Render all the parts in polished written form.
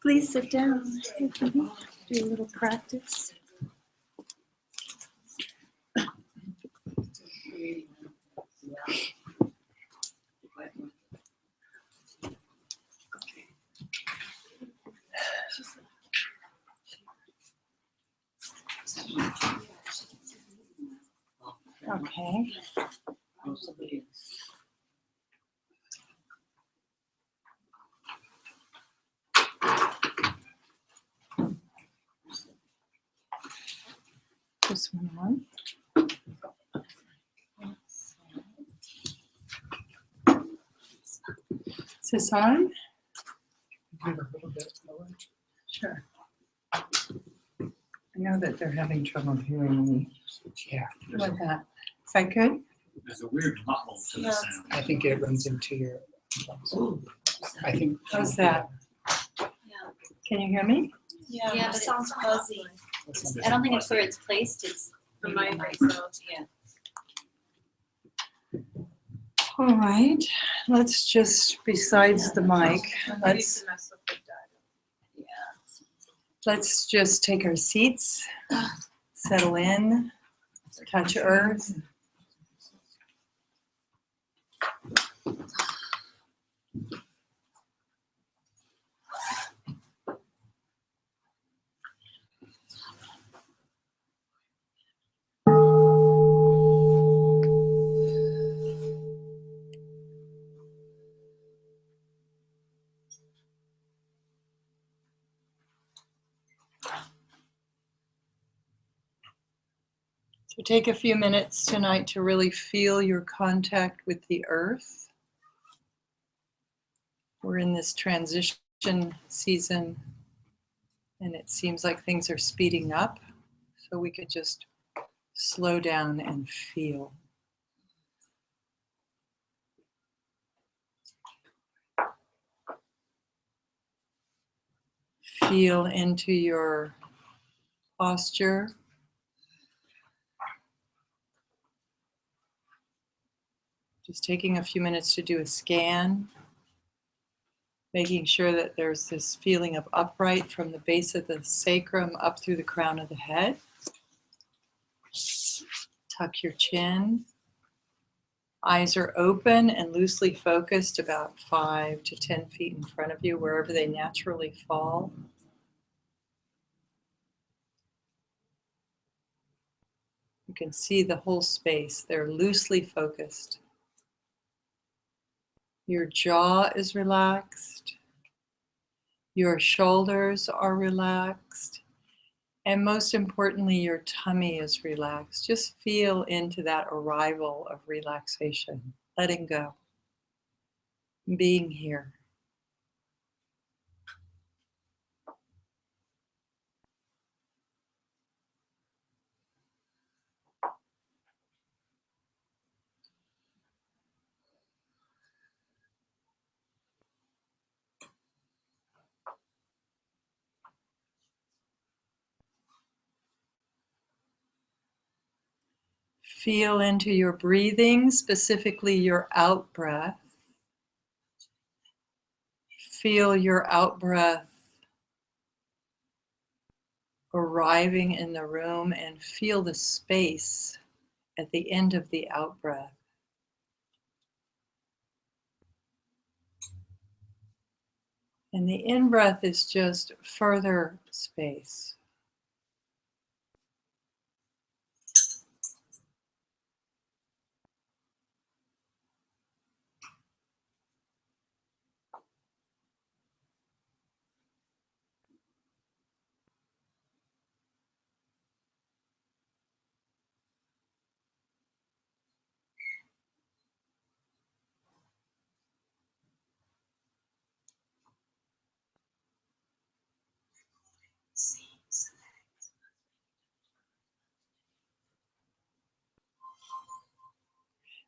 Please sit down. Do a little practice. Okay. This one on. Is this on? Give a little bit of color. Sure. I know that they're having trouble hearing me. Yeah. Like that. Is that good? There's a weird muffle to the sound. I think it runs into your. I think. How's that? Can you hear me? Yeah, Yeah, but but it sounds fuzzy. I don't think it's where it's placed, it's The maybe mic the itself. yeah. All right. Let's just, besides the mic, Let's mess with the dial. let's just take our seats, settle in, touch earth. So take a few minutes tonight to really feel your contact with the earth. We're in this transition season and it seems like things are speeding up. So we could just slow down and feel. Feel into your posture. Just taking a few minutes to do a scan, making sure that there's this feeling of upright from the base of the sacrum up through the crown of the head. Tuck your chin. Eyes are open and loosely focused about 5 to 10 feet in front of you, wherever they naturally fall. You can see the whole space. They're loosely focused. Your jaw is relaxed. Your shoulders are relaxed. And most importantly, your tummy is relaxed. Just feel into that arrival of relaxation, letting go, being here. Feel into your breathing, specifically your out breath. Feel your out breath arriving in the room and feel the space at the end of the out breath. And the in breath is just further space.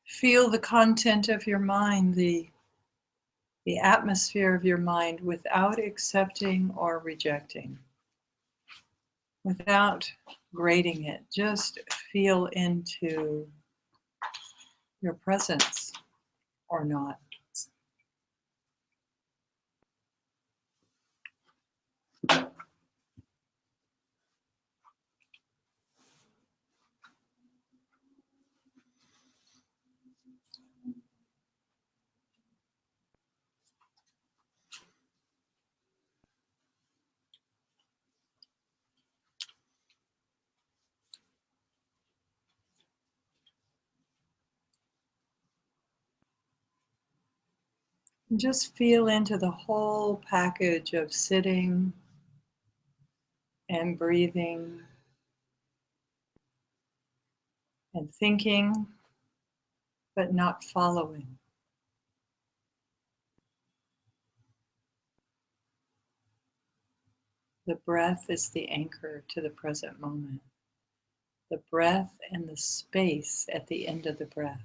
Feel the content of your mind, the atmosphere of your mind without accepting or rejecting, without grading it. Just feel into your presence or not. And just feel into the whole package of sitting and breathing and thinking, but not following. The breath is the anchor to the present moment. The breath and the space at the end of the breath.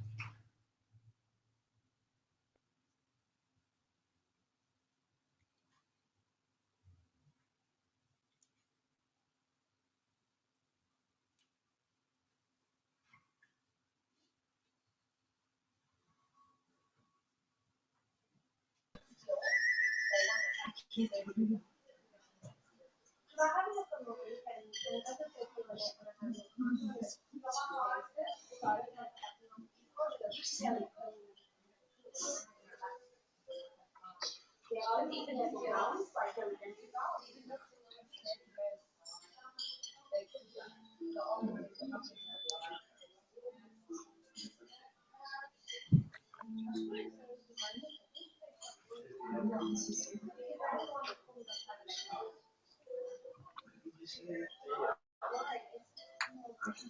Nice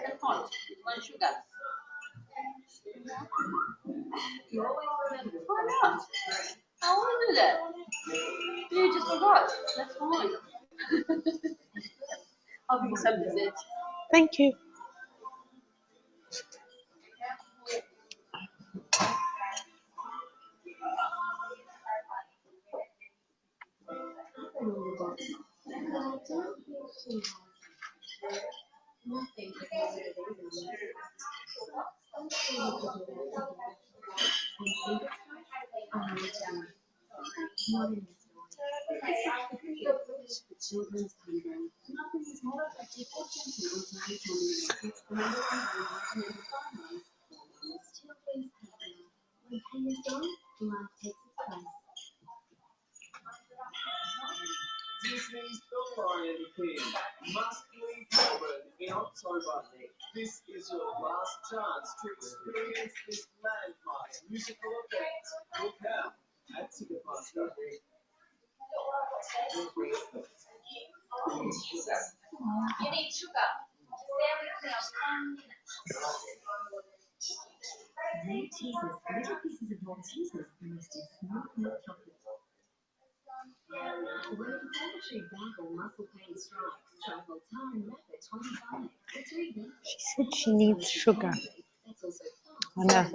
and hot. One sugar. You always remember. Why not? I want to do that. You just forgot. That's fine. I'll bring some dessert. Thank you. Disney's The Lion King must leave Melbourne in October. This is your last chance to experience this landmark musical event. Book now at Ticketmaster. You need sugar. Everything else. She said she needs sugar. I know.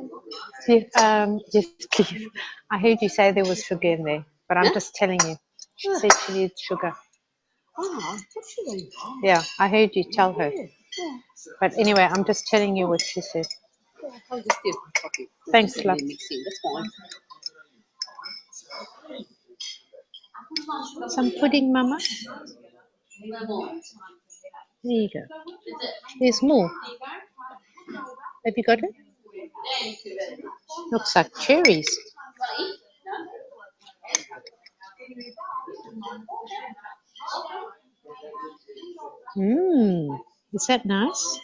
Yes, please. I heard you say there was sugar in there, but I'm just telling you. She said she needs sugar. Oh, what's she doing? Yeah, I heard you tell her. But anyway, I'm just telling you what she said. I'll just do coffee. Thanks, love. Mixing, that's fine. Some pudding, Mama. There you go. There's more. Have you got it? Looks like cherries. Mmm, is that nice?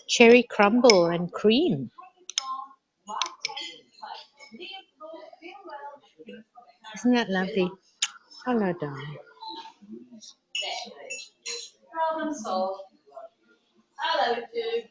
Cherry crumble and cream. Isn't that lovely? Hello, darling. Problem solved. Hello, dude.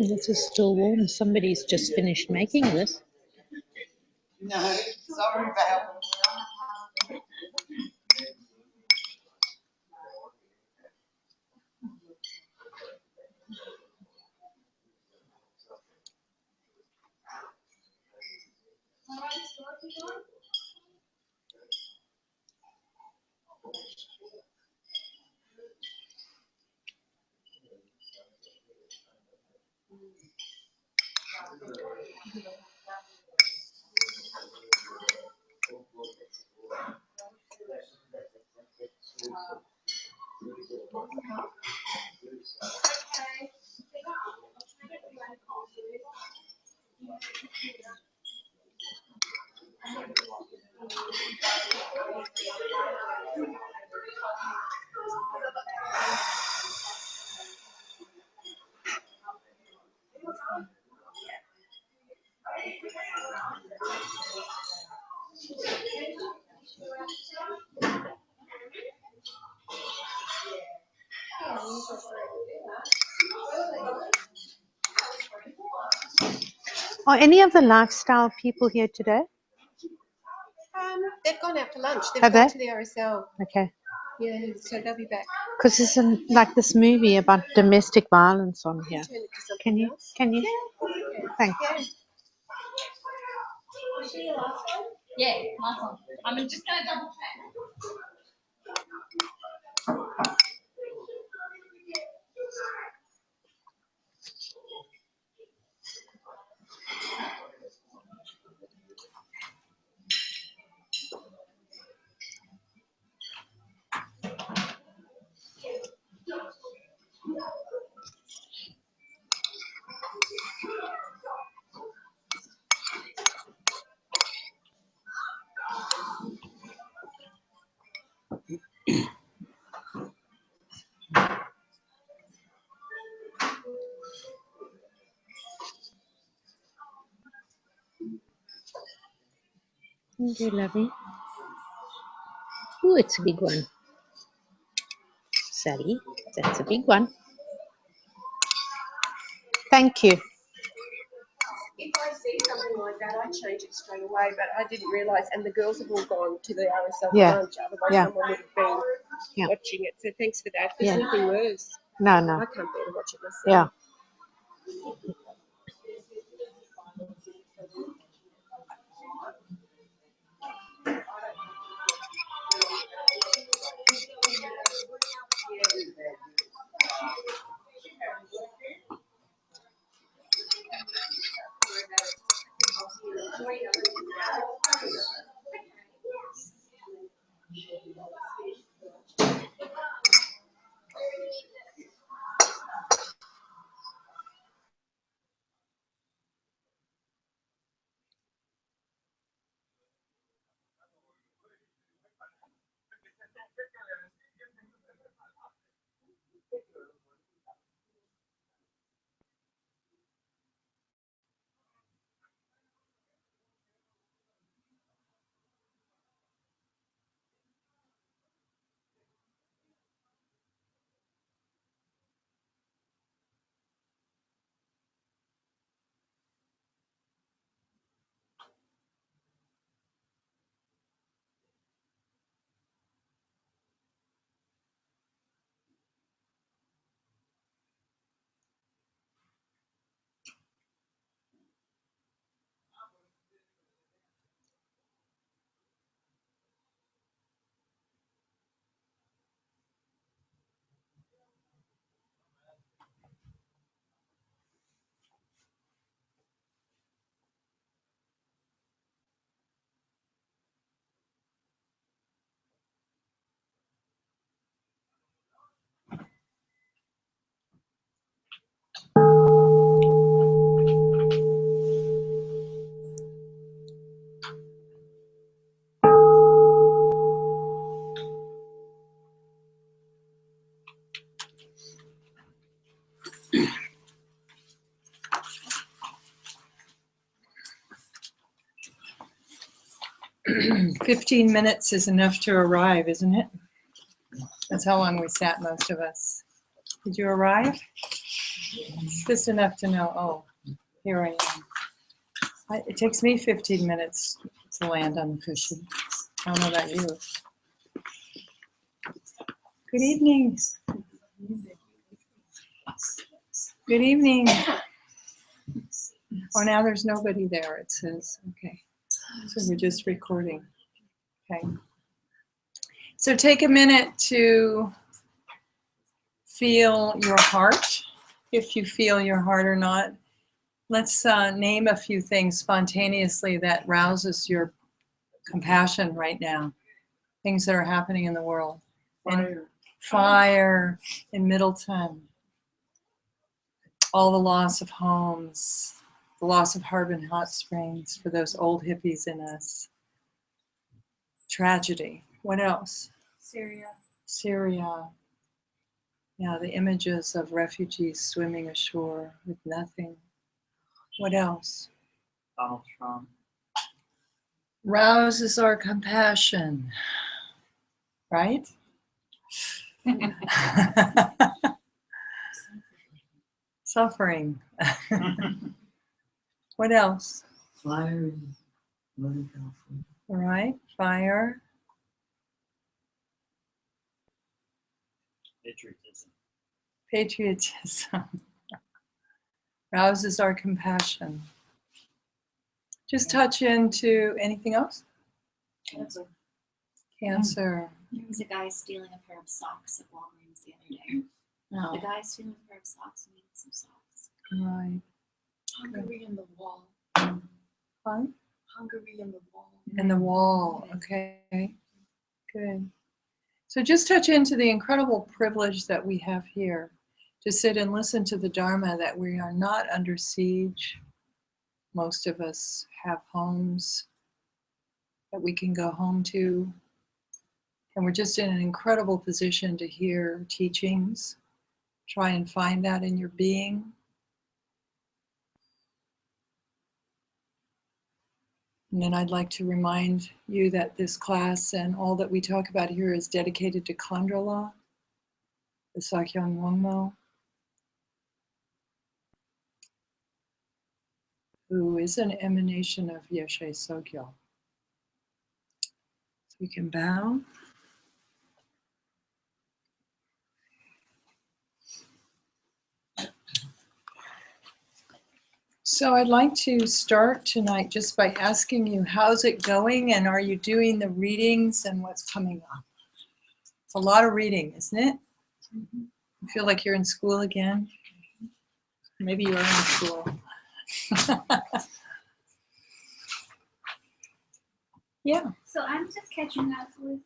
This is still warm. Somebody's just finished making this. No, sorry, Val. Are any of the lifestyle people here today? They've gone out for lunch. They've Have gone they? to the RSL. Okay. Yeah, so they'll be back. Because there's like this movie about domestic violence on here. Turn it to something Can you? else. Can you? Thanks. Yeah, last one. I'm just going to double check. Thank you, lovey. Oh, it's a big one. Sally, that's a big one. Thank you. If I see something like that, I change it straight away. But I didn't realise, and the girls have all gone to the RSL for Yeah. lunch. Otherwise, Yeah. someone would have been Yeah. watching it. So thanks for that. There's Yeah. nothing worse. No, I no. can't bear to watch it myself. Yeah. "15 minutes is enough to arrive, isn't it?" That's how long we sat, most of us. Did you arrive? It's just enough to know, oh, here I am. It takes me 15 minutes to land on the cushion. I don't know about you. Good evening. Good evening. Oh, now there's nobody there, it says. Okay. So we're just recording. Okay. So take a minute to feel your heart if you feel your heart or not. Let's name a few things spontaneously that rouses your compassion right now. Things that are happening in the world. Fire. Fire in Middleton. All the loss of homes. The loss of Harbin Hot Springs for those old hippies in us. Tragedy. What else? Syria. Syria. Yeah, the images of refugees swimming ashore with nothing. What else? Donald Trump. Rouses our compassion, right? Suffering. What else? Fire in Northern California. All right, fire. Patriotism. Patriotism. Rouses our compassion. Just touch into anything else? Cancer. Cancer. There was a guy stealing a pair of socks at Walgreens the other day. No. The guy stealing a pair of socks needed some socks. Right. Hungary in the wall. Fun. Hungary in the wall. And the wall. Okay. Good. So just touch into the incredible privilege that we have here to sit and listen to the Dharma, that we are not under siege. Most of us have homes that we can go home to. And we're just in an incredible position to hear teachings. Try and find that in your being. And then I'd like to remind you that this class and all that we talk about here is dedicated to Khandrila, the Sakyong Wongmo, who is an emanation of Yeshe Tsogyal. So we can bow. So I'd like to start tonight just by asking you, how's it going, and are you doing the readings and what's coming up? It's a lot of reading, isn't it? You feel like you're in school again? Maybe you are in school. Yeah. So I'm just catching up with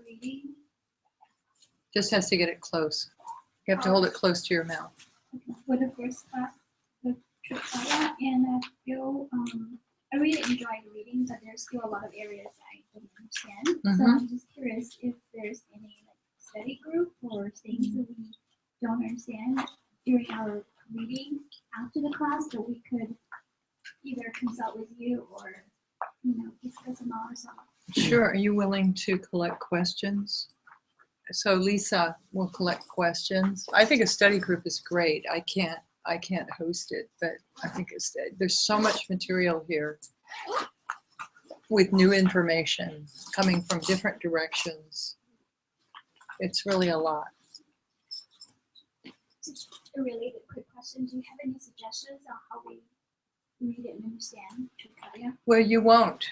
reading. Just has to get it close. You have to hold it close to your mouth. For the first class, the Tsogyal, and I really enjoyed reading, but there's still a lot of areas I don't understand. So I'm just curious if there's any study group or things that we don't understand during our reading after the class that we could either consult with you or discuss them all ourselves. Sure. Are you willing to collect questions? So Lisa will collect questions. I think a study group is great. I can't host it, but I think there's so much material here with new information coming from different directions. It's really a lot. Just a related quick question. Do you have any suggestions on how we read it and understand Tsogyal? Well, you won't.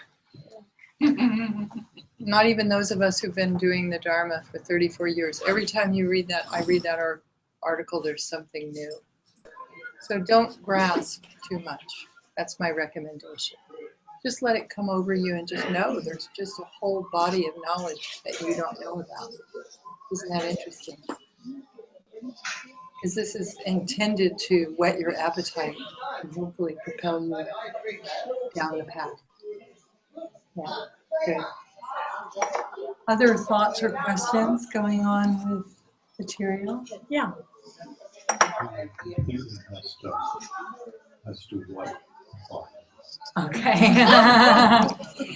Not even those of us who've been doing the Dharma for 34 years. Every time you read that, I read that article, there's something new. So don't grasp too much. That's my recommendation. Just let it come over you and just know there's just a whole body of knowledge that you don't know about. Isn't that interesting? Because this is intended to whet your appetite and hopefully propel you down the path. Yeah, good. Other thoughts or questions going on with material? Yeah. Let's do what? Okay.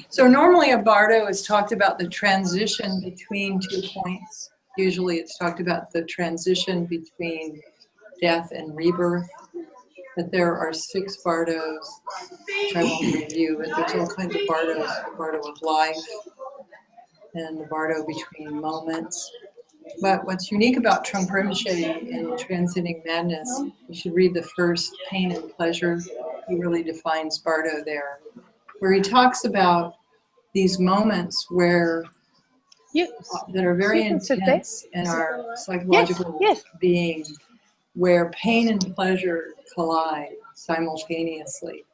So normally a bardo is talked about the transition between 2 points. Usually it's talked about the transition between death and rebirth. But there are 6 bardos, which I won't review, but there's all kinds of bardos. The bardo of life and the bardo between moments. But what's unique about Trungpa Rinpoche in Transcending Madness, you should read the first, Pain and Pleasure. He really defines bardo there, where he talks about these moments where that are very intense in our psychological being, where pain and pleasure collide simultaneously.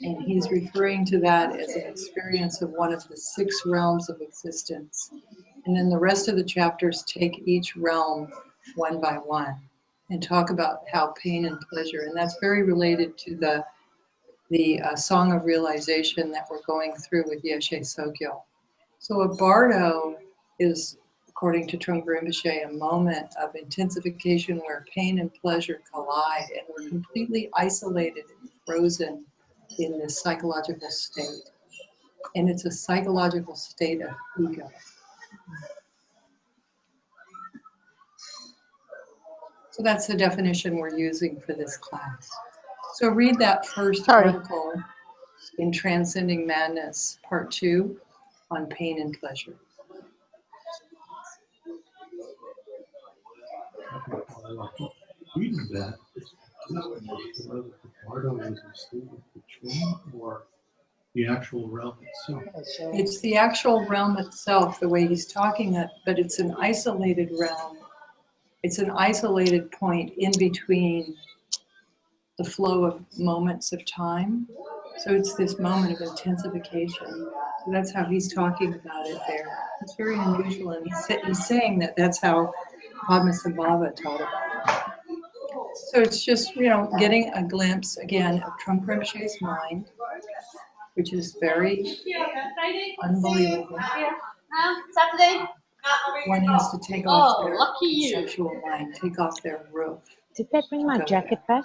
And he's referring to that as an experience of one of the 6 realms of existence. And then the rest of the chapters take each realm one by one and talk about how pain and pleasure, and that's very related to the Song of Realization that we're going through with Yeshe Tsogyal. So a bardo is, according to Trungpa Rinpoche, a moment of intensification where pain and pleasure collide and we're completely isolated and frozen in this psychological state. And it's a psychological state of ego. So that's the definition we're using for this class. So read that first article in Transcending Madness, Part 2, on pain and pleasure. Reading that, whether the bardo is a state of between or the actual realm itself. It's the actual realm itself, the way he's talking it, but it's an isolated realm. It's an isolated point in between the flow of moments of time. So it's this moment of intensification. So that's how he's talking about it there. It's very unusual, and he's saying that that's how Padmasambhava taught it. So it's just, getting a glimpse, again, of Trungpa Rinpoche's mind, which is very unbelievable. Saturday. One has to take off their conceptual mind, take off their roof. Did they bring my jacket back?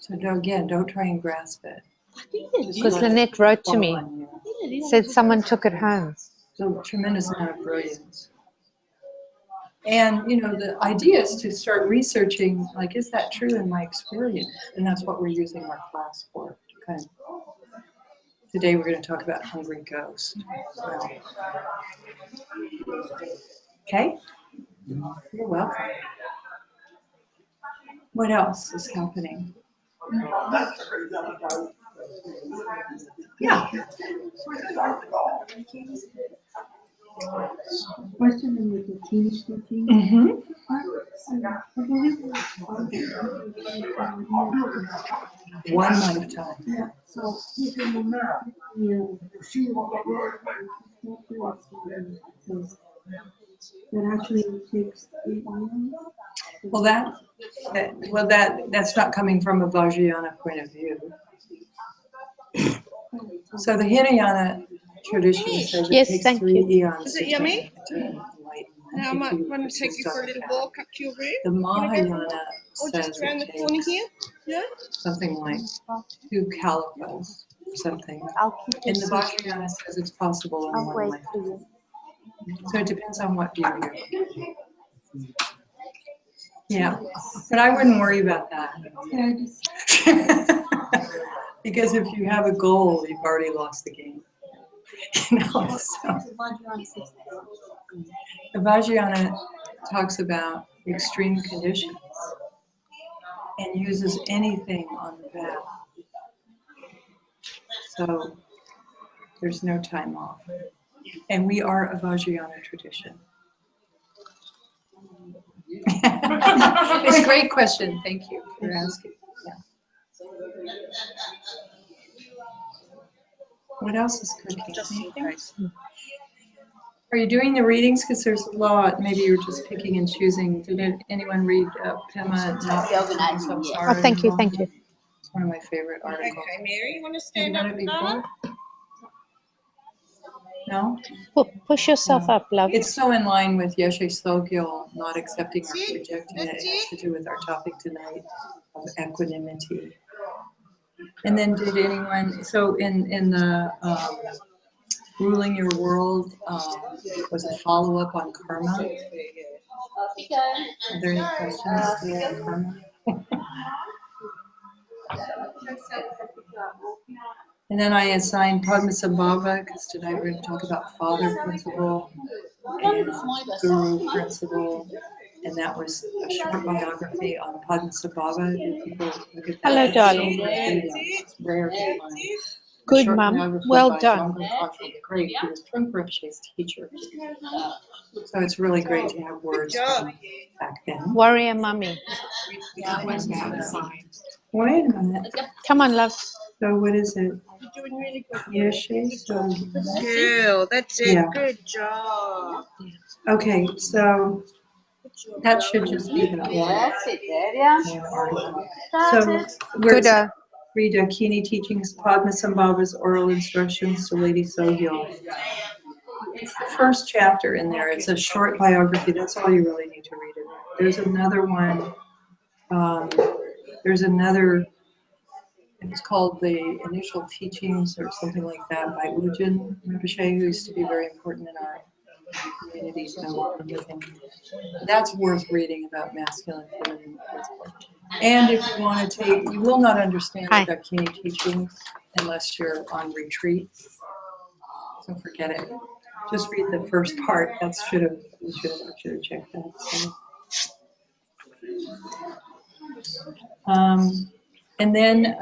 So don't try and grasp it. Because Lynette wrote to me, said someone took it home. So tremendous amount of brilliance. And, the idea is to start researching, like, is that true in my experience? And that's what we're using our class for. Today we're going to talk about hungry ghosts. Well, okay? You're welcome. What else is happening? Yeah. Question with the teach teaching. Mm-hmm. I believe One lifetime. yeah, so that actually takes 8 years. Well, that's not coming from a Vajrayana point of view. So the Hinayana tradition says it takes 3 eons. Is it yummy? to enlightenment. Now I might want to take you for a little walk up to your room. The Mahayana Or says just around the it corner takes here. Yeah. something like 2 kalpas or something. And the Vajrayana says it's possible in one lifetime. So it depends on what view you're looking at. Yeah, but I wouldn't worry about that. Because if you have a goal, you've already lost the game. So. The Vajrayana talks about extreme conditions and uses anything on the path. So there's no time off. And we are a Vajrayana tradition. It's a great question. Thank you for asking. Yeah. What else is cooking? Anything? Are you doing the readings? Because there's a lot. Maybe you were just picking and choosing. Did anyone read Pema? Oh, thank you, thank you. It's one of my favorite articles. Okay, Mary, you want to stand Have up? you read it before? No? Push yourself up, love. It's so in line with Yeshe Tsogyal, not accepting or rejecting it. It has to do with our topic tonight of equanimity. And then did anyone, so in the Ruling Your World was a follow-up on karma. Are there any questions on karma? And then I assigned Padmasambhava because tonight we're going to talk about father principle and guru principle. And that was a short biography on Padmasambhava. Did people look at that? Hello, darling. It's rare to find. Good, Mum. Well done. Great. He was Trungpa Rinpoche's teacher. So it's really great to have words from back then. Warrior Mummy. Yeah, what's that sign? Wait a minute. Come on, love. So what is it? You're doing really good. Yeshe Tsogyal. Girl, that's it. Yeah. Good job. Okay, so that should just be the That's it, there, yeah. article. That's So it. we're Good. read Dakini Teachings, Padmasambhava's oral instructions to Lady Tsogyal. It's the first chapter in there. It's a short biography. That's all you really need to read it. There's another one. There's another. It's called The Initial Teachings or something like that by Ujin Rinpoche, who used to be very important in our communities now living. That's worth reading about masculine, feminine, principle. And if you want to take, you will not understand the Dakini teachings unless you're on retreat. So forget it. Just read the first part. That should have checked that. So. And then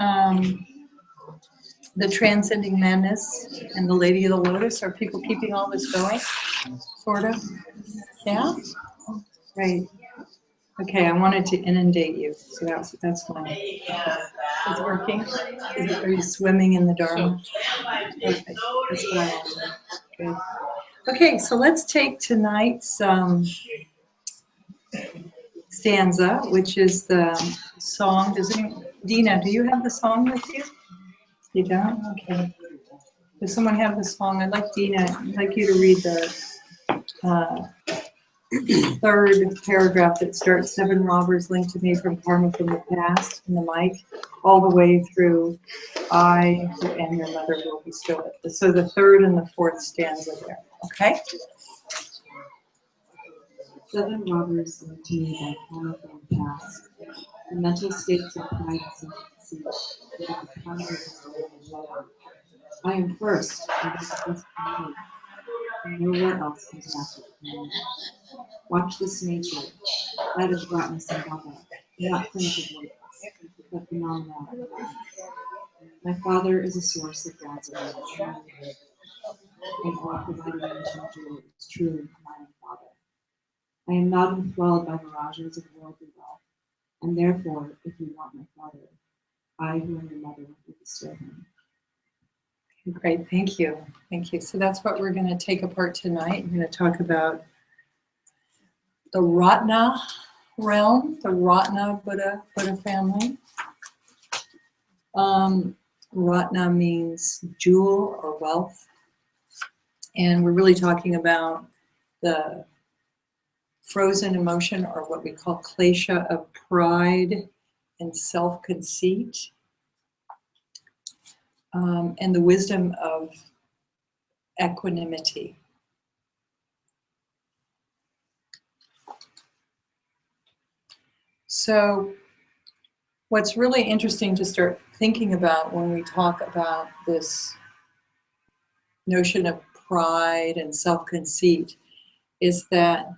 the Transcending Madness and the Lady of the Lotus. Are people keeping all this going? Sort of? Yeah? Great. Okay, I wanted to inundate you. So that's fine. It's working? Are you swimming in the Dharma? Perfect. That's what I wanted. Good. Okay, so let's take tonight's stanza, which is the song. Dina, do you have the song with you? You don't? Okay. Does someone have the song? I'd like you to read the third paragraph that starts 7 robbers linked to me from karma from the past in the mic, all the way through I and your mother will bestow it. So the third and the fourth stanza there. Okay? 7 robbers linked to me by karma from the past. The mental states of pride and self-conceit, without the power of desire. I am first, and this is best for me, and nowhere else comes natural for me. Watch this nature. That is rottenness and baba, not primitive weightless, but phenomena of balance. My father is a source of God's love, and all providing mental joy is truly my own father. I am not enthralled by mirages of worldly wealth, and therefore, if you want my father, I who am your mother will bestow him. Great, thank you. Thank you. So that's what we're going to take apart tonight. We're going to talk about the Ratna realm, the Ratna Buddha family. Ratna means jewel or wealth. And we're really talking about the frozen emotion, or what we call klesha, of pride and self-conceit, and the wisdom of equanimity. So what's really interesting to start thinking about when we talk about this notion of pride and self-conceit is that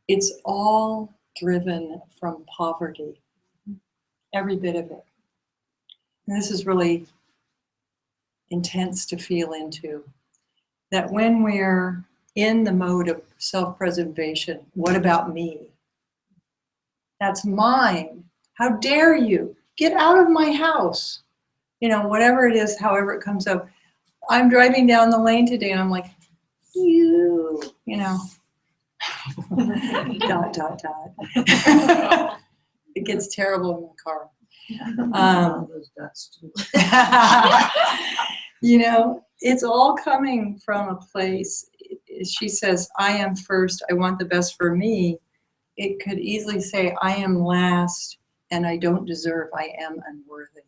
it's all driven from poverty, every bit of it. And this is really intense to feel into, that when we're in the mode of self-preservation, what about me? That's mine. How dare you? Get out of my house. You know, whatever it is, however it comes up. I'm driving down the lane today and I'm like, you know, dot, dot, dot. It gets terrible in the car. You know, it's all coming from a place. She says, I am first, I want the best for me. It could easily say, I am last and I don't deserve, I am unworthy.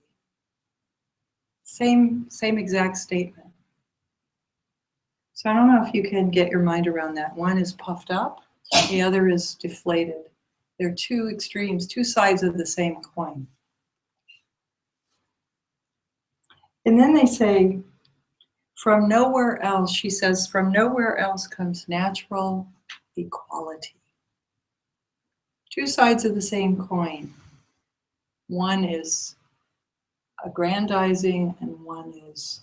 Same exact statement. So I don't know if you can get your mind around that. One is puffed up, the other is deflated. They're two extremes, two sides of the same coin. And then they say, from nowhere else, she says, from nowhere else comes natural equality. Two sides of the same coin. One is aggrandizing and one is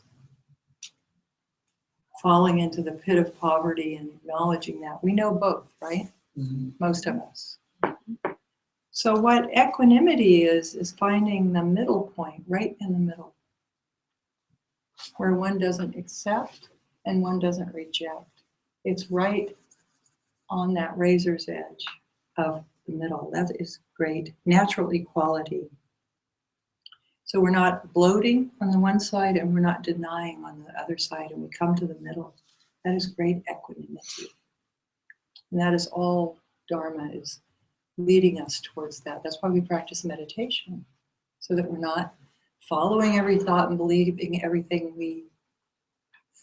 falling into the pit of poverty and acknowledging that. We know both, right? Mm-hmm. Most of us. So what equanimity is finding the middle point, right in the middle, where one doesn't accept and one doesn't reject. It's right on that razor's edge of the middle. That is great. Natural equality. So we're not bloating on the one side and we're not denying on the other side, and we come to the middle. That is great equanimity. And that is all Dharma is leading us towards that. That's why we practice meditation, so that we're not following every thought and believing everything we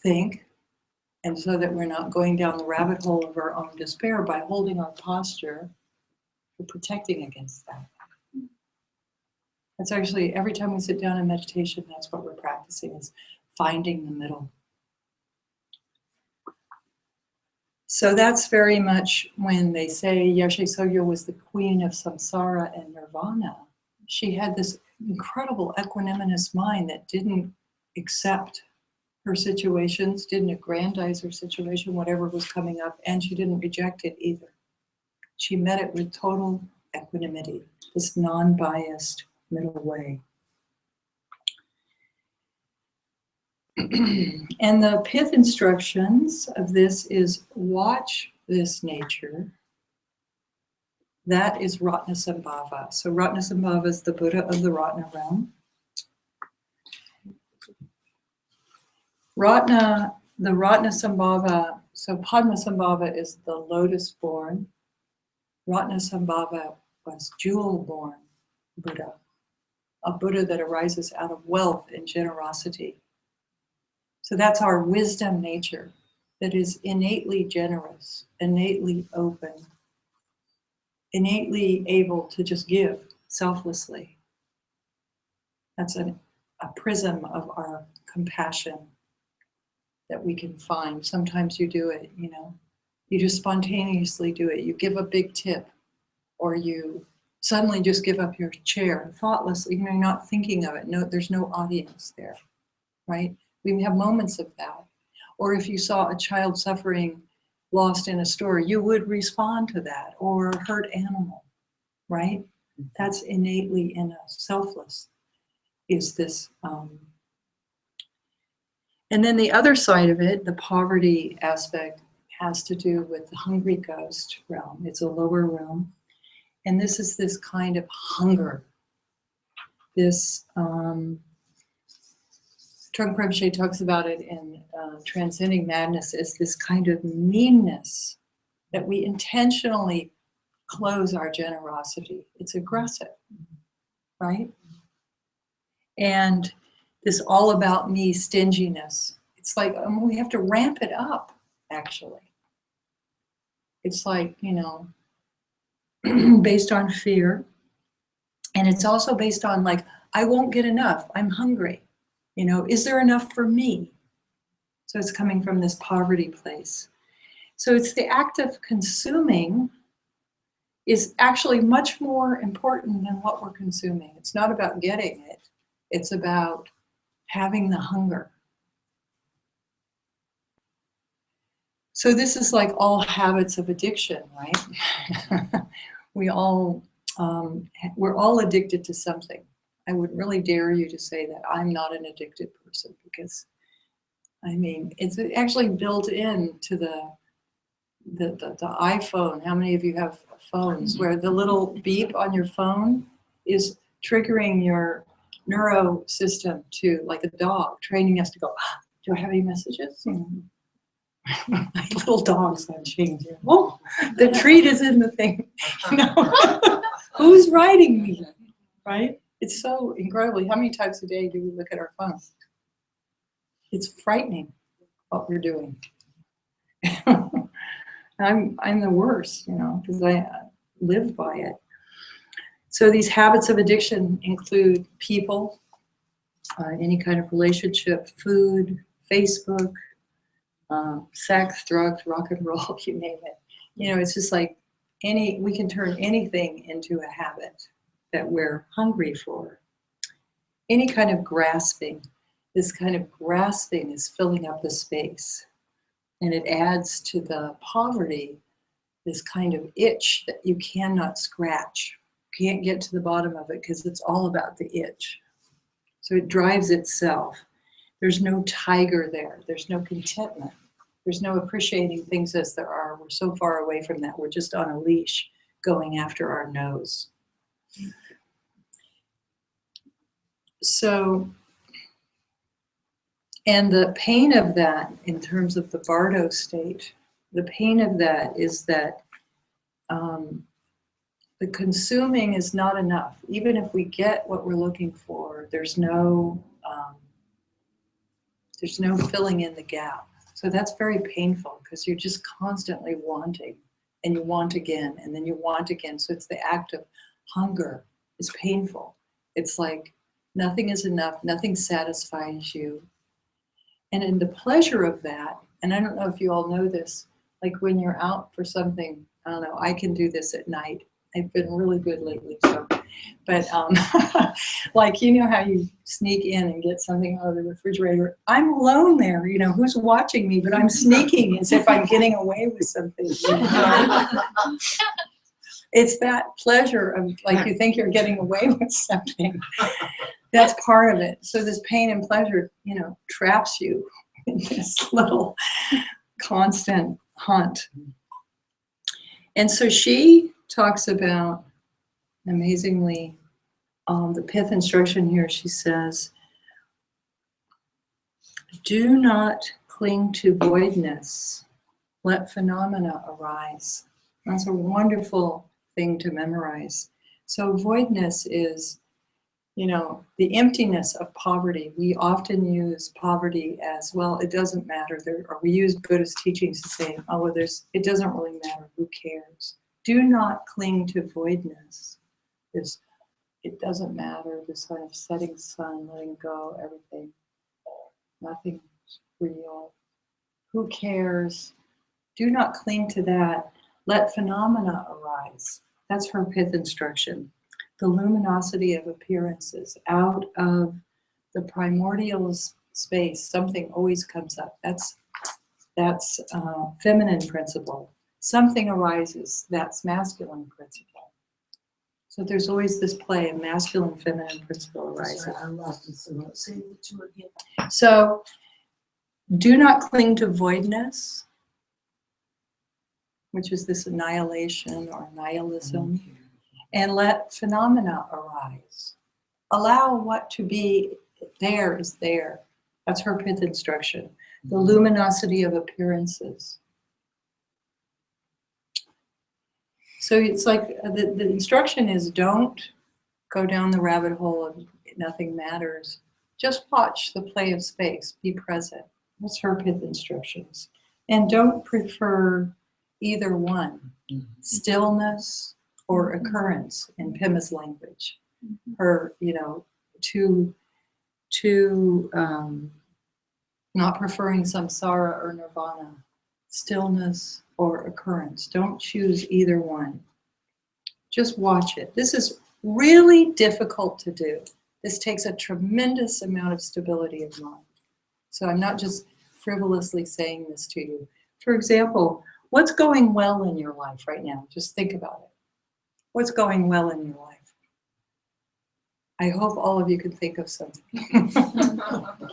think, and so that we're not going down the rabbit hole of our own despair by holding our posture. We're protecting against that. That's actually, every time we sit down in meditation, that's what we're practicing, is finding the middle. So that's very much when they say Yeshe Tsogyal was the queen of samsara and nirvana. She had this incredible equanimous mind that didn't accept her situations, didn't aggrandize her situation, whatever was coming up, and she didn't reject it either. She met it with total equanimity, this non-biased middle way. And the pith instructions of this is watch this nature. That is Ratnasambhava. So Ratnasambhava is the Buddha of the Ratna realm. The Ratnasambhava, so Padmasambhava is the lotus born. Ratnasambhava was jewel born Buddha, a Buddha that arises out of wealth and generosity. So that's our wisdom nature, that is innately generous, innately open, innately able to just give selflessly. That's a prism of our compassion that we can find. Sometimes you do it, you just spontaneously do it. You give a big tip, or you suddenly just give up your chair thoughtlessly. You're not thinking of it. No, there's no audience there, right? We have moments of that. Or if you saw a child suffering, lost in a store, you would respond to that, or a hurt animal, right? That's innately in us. Selfless is this. And then the other side of it, the poverty aspect, has to do with the hungry ghost realm. It's a lower realm. And this is this kind of hunger. This, Trungpa Rinpoche talks about it in Transcending Madness, as this kind of meanness that we intentionally close our generosity. It's aggressive, right? And this all about me stinginess. It's like we have to ramp it up, actually. It's like, based on fear. And it's also based on like, I won't get enough. I'm hungry. Is there enough for me? So it's coming from this poverty place. So it's the act of consuming is actually much more important than what we're consuming. It's not about getting it. It's about having the hunger. So this is like all habits of addiction, right? We're all addicted to something. I would really dare you to say that I'm not an addicted person, because it's actually built into the iPhone. How many of you have phones where the little beep on your phone is triggering your neuro system to, like a dog, training us to go, do I have any messages? Like little dogs on chains. Oh, the treat is in the thing. Who's riding me? Right? It's so incredibly. How many times a day do we look at our phones? It's frightening what we're doing. I'm the worst, because I live by it. So these habits of addiction include people, any kind of relationship, food, Facebook, sex, drugs, rock and roll, you name it. It's just like we can turn anything into a habit that we're hungry for. Any kind of grasping, this kind of grasping is filling up the space. And it adds to the poverty, this kind of itch that you cannot scratch, can't get to the bottom of it because it's all about the itch. So it drives itself. There's no tiger there. There's no contentment. There's no appreciating things as there are. We're so far away from that. We're just on a leash going after our nose. So, and the pain of that, in terms of the bardo state, the pain of that is that the consuming is not enough. Even if we get what we're looking for, there's no filling in the gap. So that's very painful because you're just constantly wanting, and you want again, and then you want again. So it's the act of hunger. It's painful. It's like nothing is enough, nothing satisfies you. And in the pleasure of that, and I don't know if you all know this, like when you're out for something, I don't know, I can do this at night. I've been really good lately, so. But like, you know how you sneak in and get something out of the refrigerator? I'm alone there, you know, who's watching me, but I'm sneaking as if I'm getting away with something. You know? It's that pleasure of, like, you think you're getting away with something. That's part of it. So this pain and pleasure, you know, traps you in this little constant hunt. And so she talks about, amazingly, the pith instruction here, she says, do not cling to voidness. Let phenomena arise. That's a wonderful thing to memorize. So voidness is, you know, the emptiness of poverty. We often use poverty as, well, it doesn't matter. Or we use Buddhist teachings to say, oh, well, it doesn't really matter. Who cares? Do not cling to voidness. It doesn't matter, this kind of setting sun, letting go, everything. Nothing's real. Who cares? Do not cling to that. Let phenomena arise. That's her pith instruction. The luminosity of appearances. Out of the primordial space, something always comes up. That's feminine principle. Something arises. That's masculine principle. So there's always this play of masculine, feminine principle arising. I lost it, so say the two again. So do not cling to voidness, which is this annihilation or nihilism, and let phenomena arise. Allow what to be there is there. That's her pith instruction. The luminosity of appearances. So it's like the instruction is, don't go down the rabbit hole of nothing matters. Just watch the play of space. Be present. That's her pith instructions. And don't prefer either one, stillness or occurrence in Pima's language. Her, you know, not preferring samsara or nirvana, stillness or occurrence. Don't choose either one. Just watch it. This is really difficult to do. This takes a tremendous amount of stability of mind. So I'm not just frivolously saying this to you. For example, what's going well in your life right now? Just think about it. What's going well in your life? I hope all of you can think of something.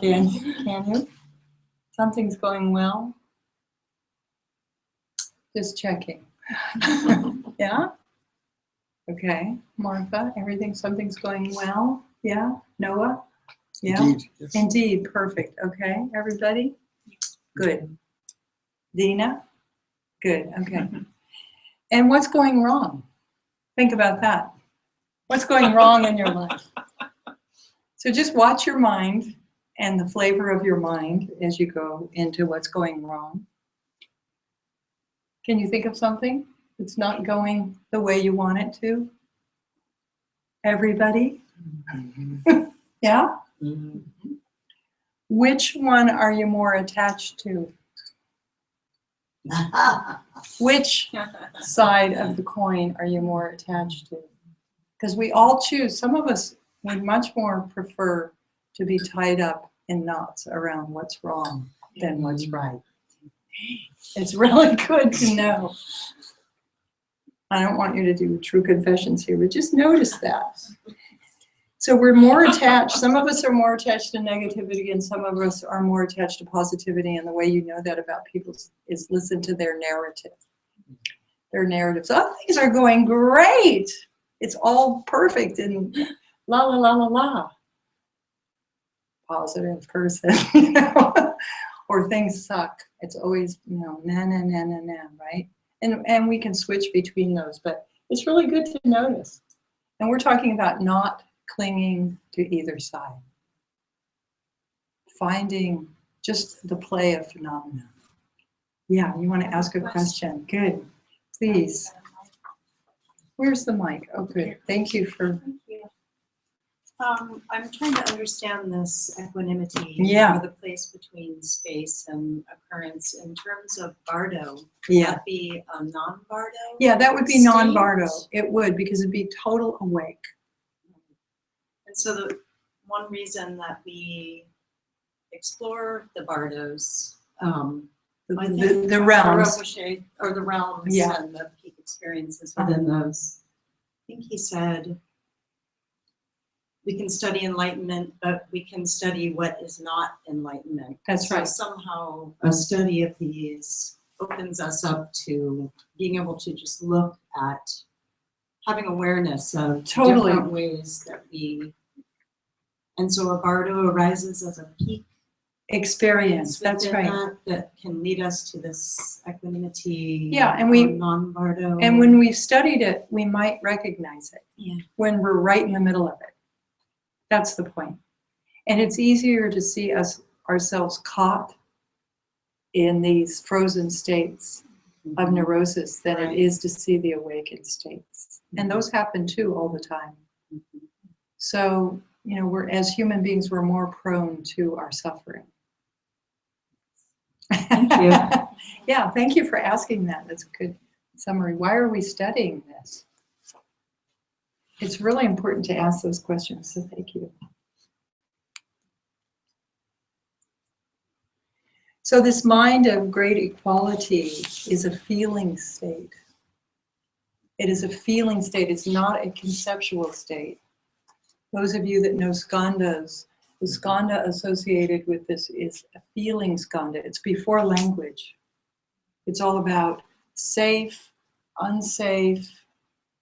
Can you? Something's going well? Just checking. Yeah? Okay. Martha, something's going well? Yeah? Noah? Yeah? Indeed, yes. Indeed, perfect. Okay, everybody? Good. Dina? Good, okay. And what's going wrong? Think about that. What's going wrong in your life? So just watch your mind and the flavor of your mind as you go into what's going wrong. Can you think of something that's not going the way you want it to? Everybody? Yeah? Which one are you more attached to? Which side of the coin are you more attached to? Because we all choose. Some of us would much more prefer to be tied up in knots around what's wrong than what's right. It's really good to know. I don't want you to do true confessions here, but just notice that. So we're more attached. Some of us are more attached to negativity and some of us are more attached to positivity. And the way you know that about people is listen to their narrative. Their narratives. Oh, things are going great. It's all perfect and la, la, la, la, la. Positive person, you know, or things suck. It's always, you know, na, na, na, na, na, right? And we can switch between those, but it's really good to notice. And we're talking about not clinging to either side. Finding just the play of phenomena. Yeah, you want to ask a question? Good. Please. Where's the mic? Oh, good. Thank you for... Thank you. I'm trying to understand this equanimity, Yeah. or the place between space and occurrence in terms of Bardo. Yeah. Would that be a non-Bardo? Yeah, that would be state? non-Bardo. It would, because it'd be total awake. And so the one reason that we explore the Bardos, I think The realms. Rinpoche, or the realms, Yeah. and the peak experiences within those. I think he said, we can study enlightenment, but we can study what is not enlightenment. That's right. So somehow a study of these opens us up to being able to just look at having awareness of Totally. different ways that we, and so a Bardo arises as a peak Experience, that's within right. that can lead us to this equanimity. Yeah, and or non-Bardo. And when we've studied it, we might recognize it. Yeah. When we're right in the middle of it. That's the point. And it's easier to see ourselves caught in these frozen states of neurosis than it is to see the awakened states. And those happen too all the time. So, you know, we're, as human beings, we're more prone to our suffering. Thank you. Yeah, thank you for asking that. That's a good summary. Why are we studying this? It's really important to ask those questions, so thank you. So this mind of great equality is a feeling state. It is a feeling state. It's not a conceptual state. Those of you that know skandhas, the skandha associated with this is a feeling skandha. It's before language. It's all about safe, unsafe,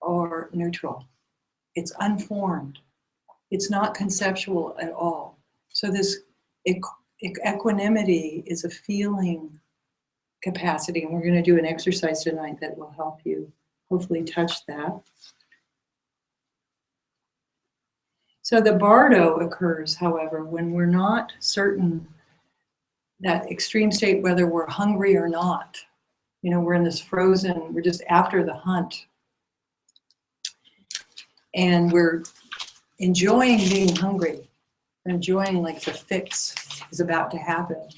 or neutral. It's unformed. It's not conceptual at all. So this equanimity is a feeling capacity, and we're going to do an exercise tonight that will help you hopefully touch that. So the Bardo occurs, however, when we're not certain, that extreme state, whether we're hungry or not. You know, we're in this frozen, we're just after the hunt. And we're enjoying being hungry. We're enjoying like the fix is about to happen.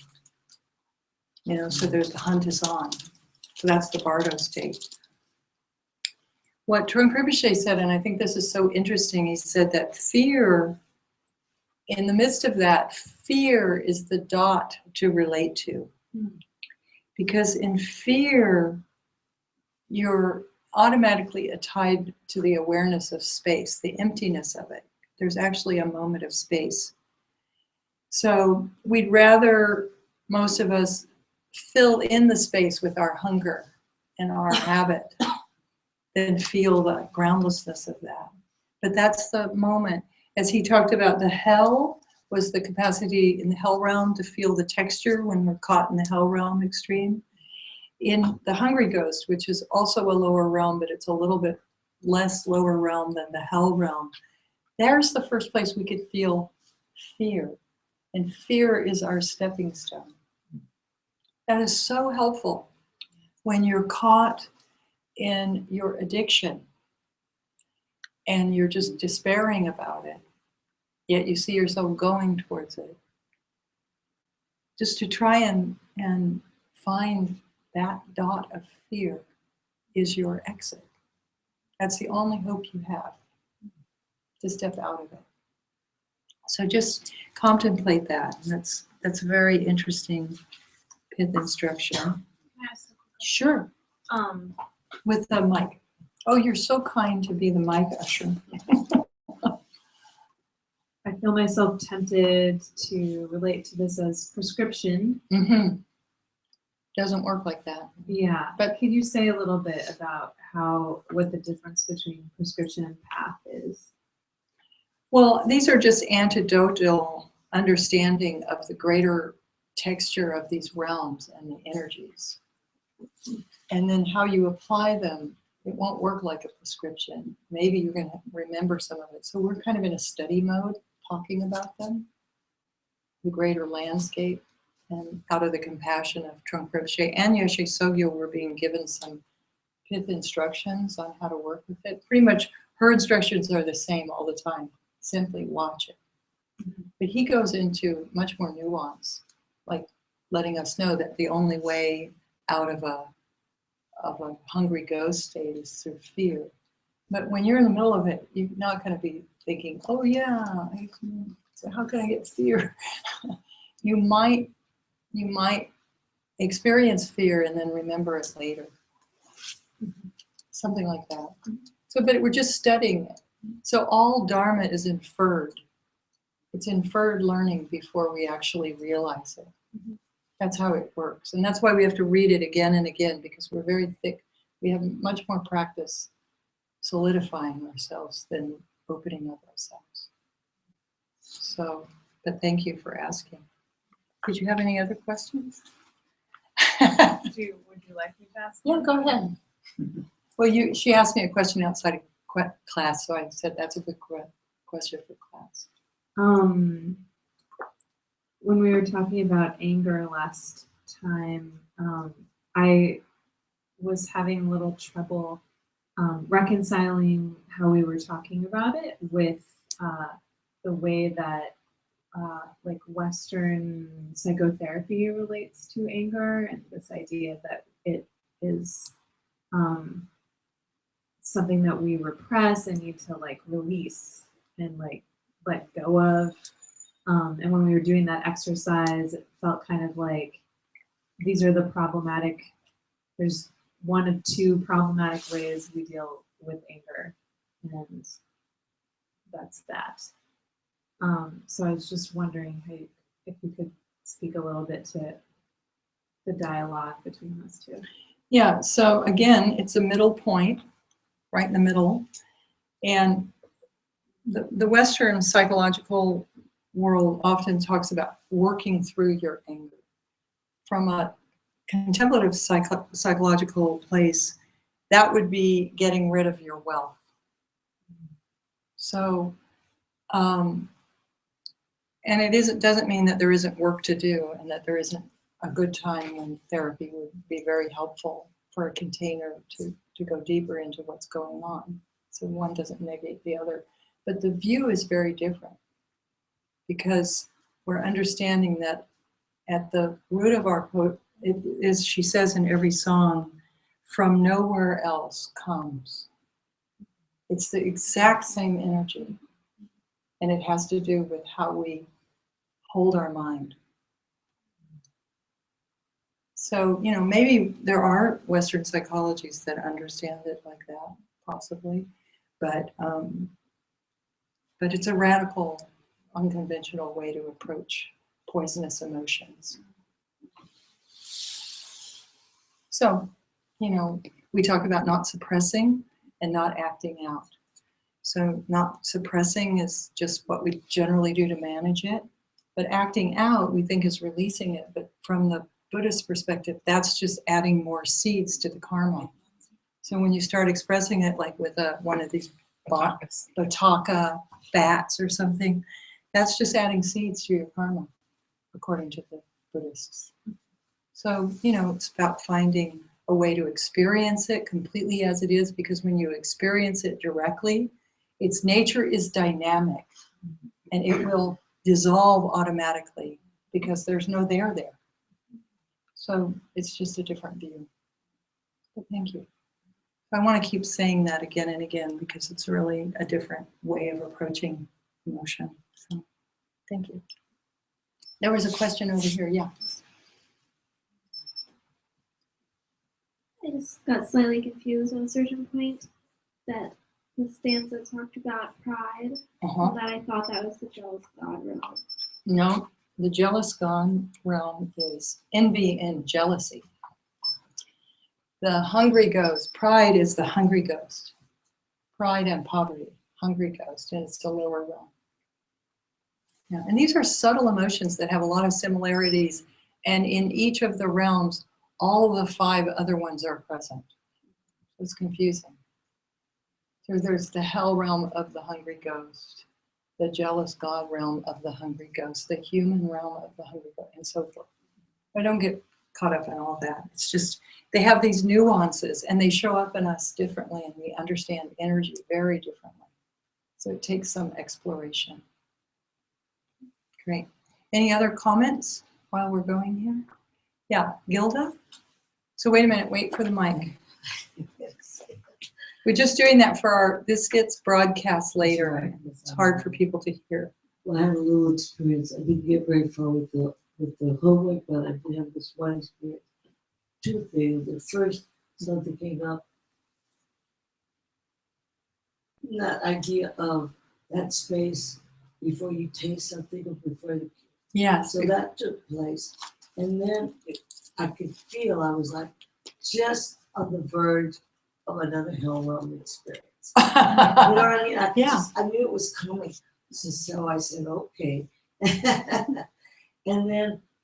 You know, so there's the hunt is on. So that's the Bardo state. What Trungpa Rinpoche said, and I think this is so interesting, he said that fear, in the midst of that, fear is the dot to relate to. Because in fear, you're automatically tied to the awareness of space, the emptiness of it. There's actually a moment of space. So we'd rather, most of us, fill in the space with our hunger and our habit than feel the groundlessness of that. But that's the moment. As he talked about, the hell was the capacity in the hell realm to feel the texture when we're caught in the hell realm extreme. In the hungry ghost, which is also a lower realm, but it's a little bit less lower realm than the hell realm, there's the first place we could feel fear. And fear is our stepping stone. That is so helpful when you're caught in your addiction and you're just despairing about it, yet you see yourself going towards it. Just to try and find that dot of fear is your exit. That's the only hope you have, to step out of it. So just contemplate that. That's a very interesting pith instruction. Sure. With the mic. Oh, you're so kind to be the mic usher. I feel myself tempted to relate to this as prescription. Mm-hmm. Doesn't work like that. Yeah, but could you say a little bit about what the difference between prescription and path is? Well, these are just anecdotal understanding of the greater texture of these realms and the energies. And then how you apply them, it won't work like a prescription. Maybe you're going to remember some of it. So we're kind of in a study mode talking about them, the greater landscape, and out of the compassion of Trungpa Rinpoche and Yeshe Tsogyal, we're being given some pith instructions on how to work with it. Pretty much her instructions are the same all the time. Simply watch it. But he goes into much more nuance, like letting us know that the only way out of a hungry ghost state is through fear. But when you're in the middle of it, you're not going to be thinking, oh yeah, so how can I get fear? You might experience fear and then remember it later. Something like that. So, but we're just studying it. So all Dharma is inferred. It's inferred learning before we actually realize it. That's how it works. And that's why we have to read it again and again, because we're very thick. We have much more practice solidifying ourselves than opening up ourselves. So, but thank you for asking. Did you have any other questions? Would you like me to ask? Yeah, go ahead. Well, she asked me a question outside of class, so I said that's a good question for class. When we were talking about anger last time, I was having a little trouble reconciling how we were talking about it with the way that like Western psychotherapy relates to anger, and this idea that it is something that we repress and need to like release and like let go of. And when we were doing that exercise, it felt kind of like these are the problematic, there's one of two problematic ways we deal with anger, and that's that. So I was just wondering if you could speak a little bit to the dialogue between those two. Yeah, so again, it's a middle point, right in the middle. And the Western psychological world often talks about working through your anger. From a contemplative psychological place, that would be getting rid of your wealth. So, and it doesn't mean that there isn't work to do and that there isn't a good time when therapy would be very helpful for a container to go deeper into what's going on. So one doesn't negate the other. But the view is very different because we're understanding that at the root of our quote, it is, she says in every song, from nowhere else comes. It's the exact same energy. And it has to do with how we hold our mind. So, maybe there are Western psychologies that understand it like that, possibly. But it's a radical, unconventional way to approach poisonous emotions. So, we talk about not suppressing and not acting out. So not suppressing is just what we generally do to manage it, but acting out we think is releasing it. But from the Buddhist perspective, that's just adding more seeds to the karma. So when you start expressing it like with one of these bataka bats or something, that's just adding seeds to your karma, according to the Buddhists. So, it's about finding a way to experience it completely as it is, because when you experience it directly, its nature is dynamic and it will dissolve automatically because there's no there. So it's just a different view. But thank you. I want to keep saying that again and again because it's really a different way of approaching emotion. So thank you. There was a question over here. Yeah. I just got slightly confused at a certain point. that the stanza talked about pride, Uh-huh. and that I thought that was the jealous God realm. No, the jealous God realm is envy and jealousy. The hungry ghost, pride is the hungry ghost. Pride and poverty, hungry ghost, and it's the lower realm. Yeah, and these are subtle emotions that have a lot of similarities, and in each of the realms, all of the 5 other ones are present. It's confusing. So there's the hell realm of the hungry ghost, the jealous God realm of the hungry ghost, the human realm of the hungry ghost, and so forth. I don't get caught up in all that. It's just they have these nuances and they show up in us differently, and we understand energy very differently. So it takes some exploration. Great. Any other comments while we're going here? Yeah, Gilda? So wait a minute, wait for the mic. We're just doing that for this gets broadcast later. It's hard for people to hear. Well, I had a little experience. I didn't get very far with the homework, but I did have this one experience. 2 things. At first, something came up. That idea of that space before you taste something or before you. Yes. So that took place. And then I could feel I was like just on the verge of another hell realm experience. You know what I mean? I knew it was coming. So I said, okay.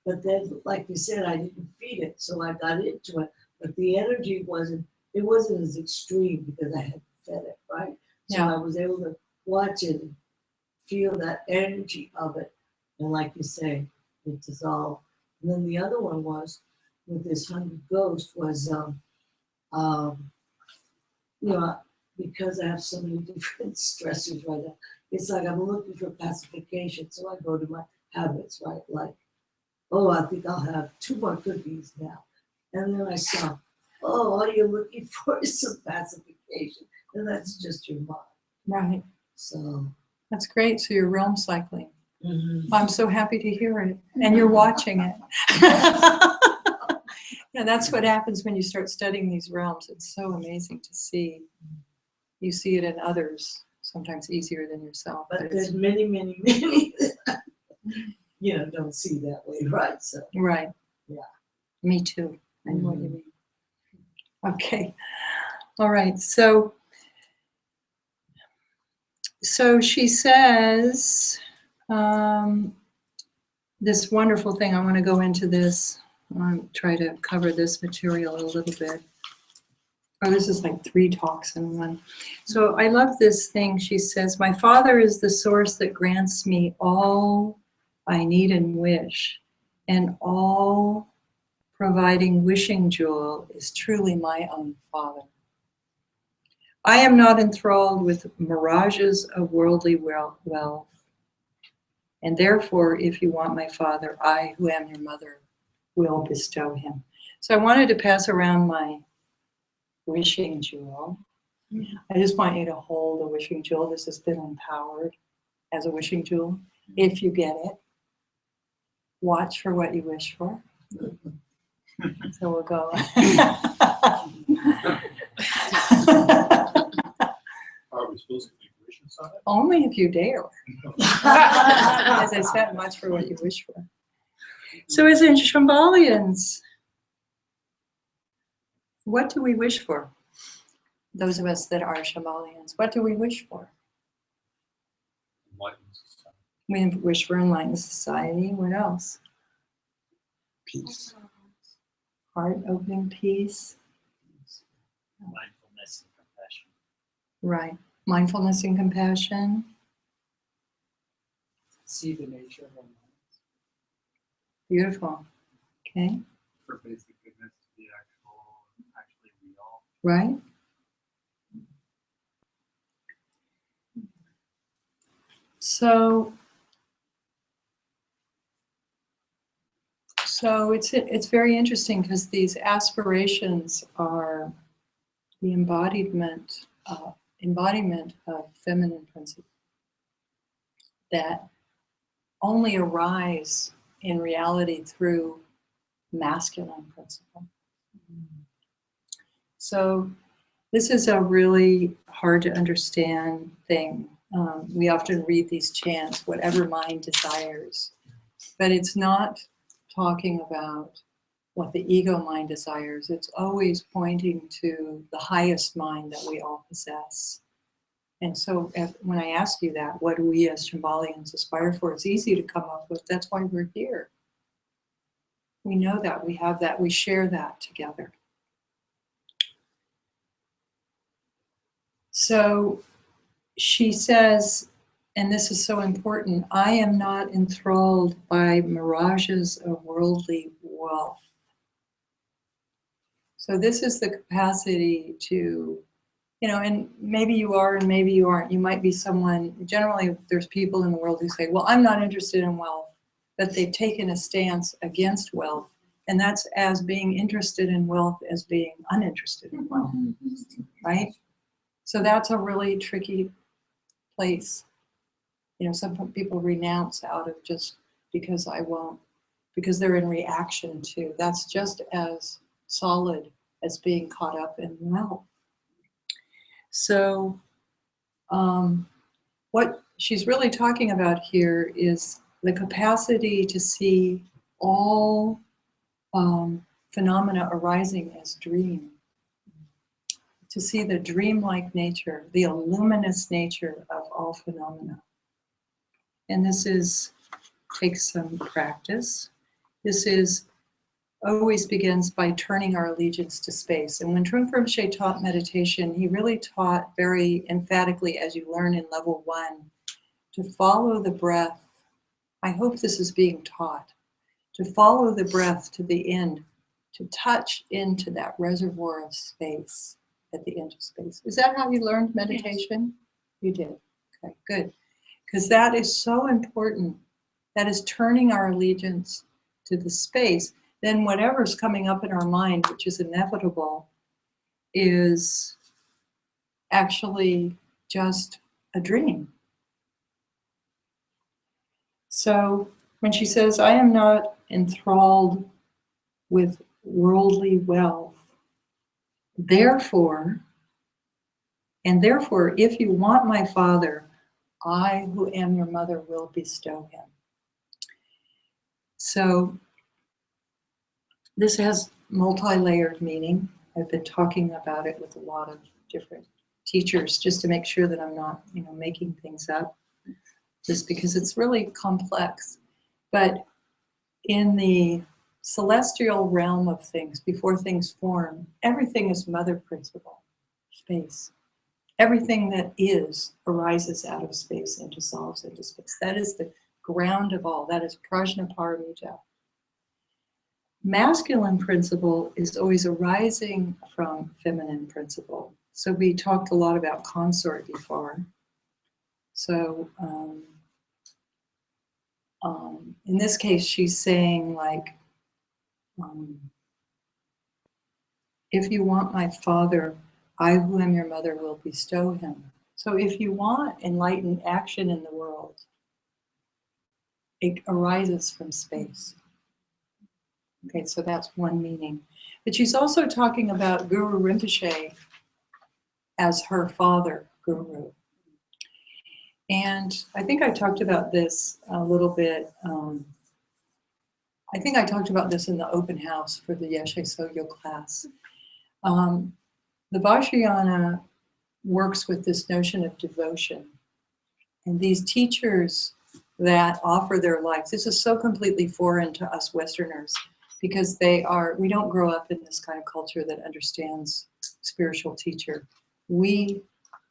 But then, like you said, I didn't feed it. So I got into it. But the energy wasn't as extreme because I had fed it, right? So I was able to watch it and feel that energy of it. And like you say, it dissolved. And then the other one was with this hungry ghost was, because I have so many different stressors right now, it's like I'm looking for pacification. So I go to my habits, right? Like, oh, I think I'll have 2 more cookies now. And then I saw, oh, all you're looking for is some pacification. And that's just your mind. Right. So that's great. So you're realm cycling. Mm-hmm. I'm so happy to hear it. And you're watching it. Yeah, that's what happens when you start studying these realms. It's so amazing to see. You see it in others, sometimes easier than yourself. But there's many that, don't see that way, right? So right. Yeah. Me too. I know what you mean. Okay. All right. So she says this wonderful thing. I want to go into this. Try to cover this material a little bit. Oh, this is like 3 talks in one. So I love this thing. She says, my Father is the source that grants me all I need and wish, and all providing wishing jewel is truly my own Father. I am not enthralled with mirages of worldly wealth, and therefore, if you want my Father, I, who am your mother, will bestow him. So I wanted to pass around my wishing jewel. I just want you to hold a wishing jewel. This has been empowered as a wishing jewel. If you get it, watch for what you wish for. So we'll go. Are we supposed to make wishes on it? Only if you dare. As I said, watch for what you wish for. So as in Shambhalians, what do we wish for? Those of us that are Shambhalians, what do we wish for? Enlightened society. We wish for enlightened society. What else? Peace. Heart-opening peace. Mindfulness and compassion. Right. Mindfulness and compassion. See the nature of our minds. Beautiful. Okay. For basic goodness to be actually real. Right. So it's very interesting because these aspirations are the embodiment of feminine principles that only arise in reality through masculine principle. So This is a really hard to understand thing. We often read these chants, whatever mind desires, but it's not talking about what the ego mind desires. It's always pointing to the highest mind that we all possess. And so when I ask you that, what do we as Shambhalians aspire for? It's easy to come up with, that's why we're here. We know that, we have that, we share that together. So she says, and this is so important, I am not enthralled by mirages of worldly wealth. So this is the capacity to, you know, and maybe you are and maybe you aren't. You might be someone, generally there's people in the world who say, well, I'm not interested in wealth, but they've taken a stance against wealth. And that's as being interested in wealth as being uninterested in wealth, right? So that's a really tricky place. You know, some people renounce out of just because I won't, because they're in reaction to. That's just as solid as being caught up in wealth. So what she's really talking about here is the capacity to see all phenomena arising as dream, to see the dreamlike nature, the luminous nature of all phenomena. And this takes some practice. This always begins by turning our allegiance to space. And when Trungpa Rinpoche taught meditation, he really taught very emphatically, as you learn in level 1, to follow the breath. I hope this is being taught. To follow the breath to the end, to touch into that reservoir of space at the end of space. Is that how you learned meditation? Yes. You did. Okay, good. Because that is so important. That is turning our allegiance to the space. Then whatever's coming up in our mind, which is inevitable, is actually just a dream. So when she says, I am not enthralled with worldly wealth, therefore, if you want my father, I who am your mother will bestow him. So this has multi-layered meaning. I've been talking about it with a lot of different teachers just to make sure that I'm not, making things up, just because it's really complex. But in the celestial realm of things, before things form, everything is mother principle, space. Everything that is arises out of space and dissolves into space. That is the ground of all. That is prajnaparamita. Masculine principle is always arising from feminine principle. So we talked a lot about consort before. So in this case, she's saying if you want my father, I who am your mother will bestow him. So if you want enlightened action in the world, it arises from space. Okay, so that's one meaning. But she's also talking about Guru Rinpoche as her father, Guru. And I think I talked about this a little bit. I think I talked about this in the open house for the Yeshe Tsogyal class. The Vajrayana works with this notion of devotion. And these teachers that offer their lives, this is so completely foreign to us Westerners, because we don't grow up in this kind of culture that understands spiritual teacher. We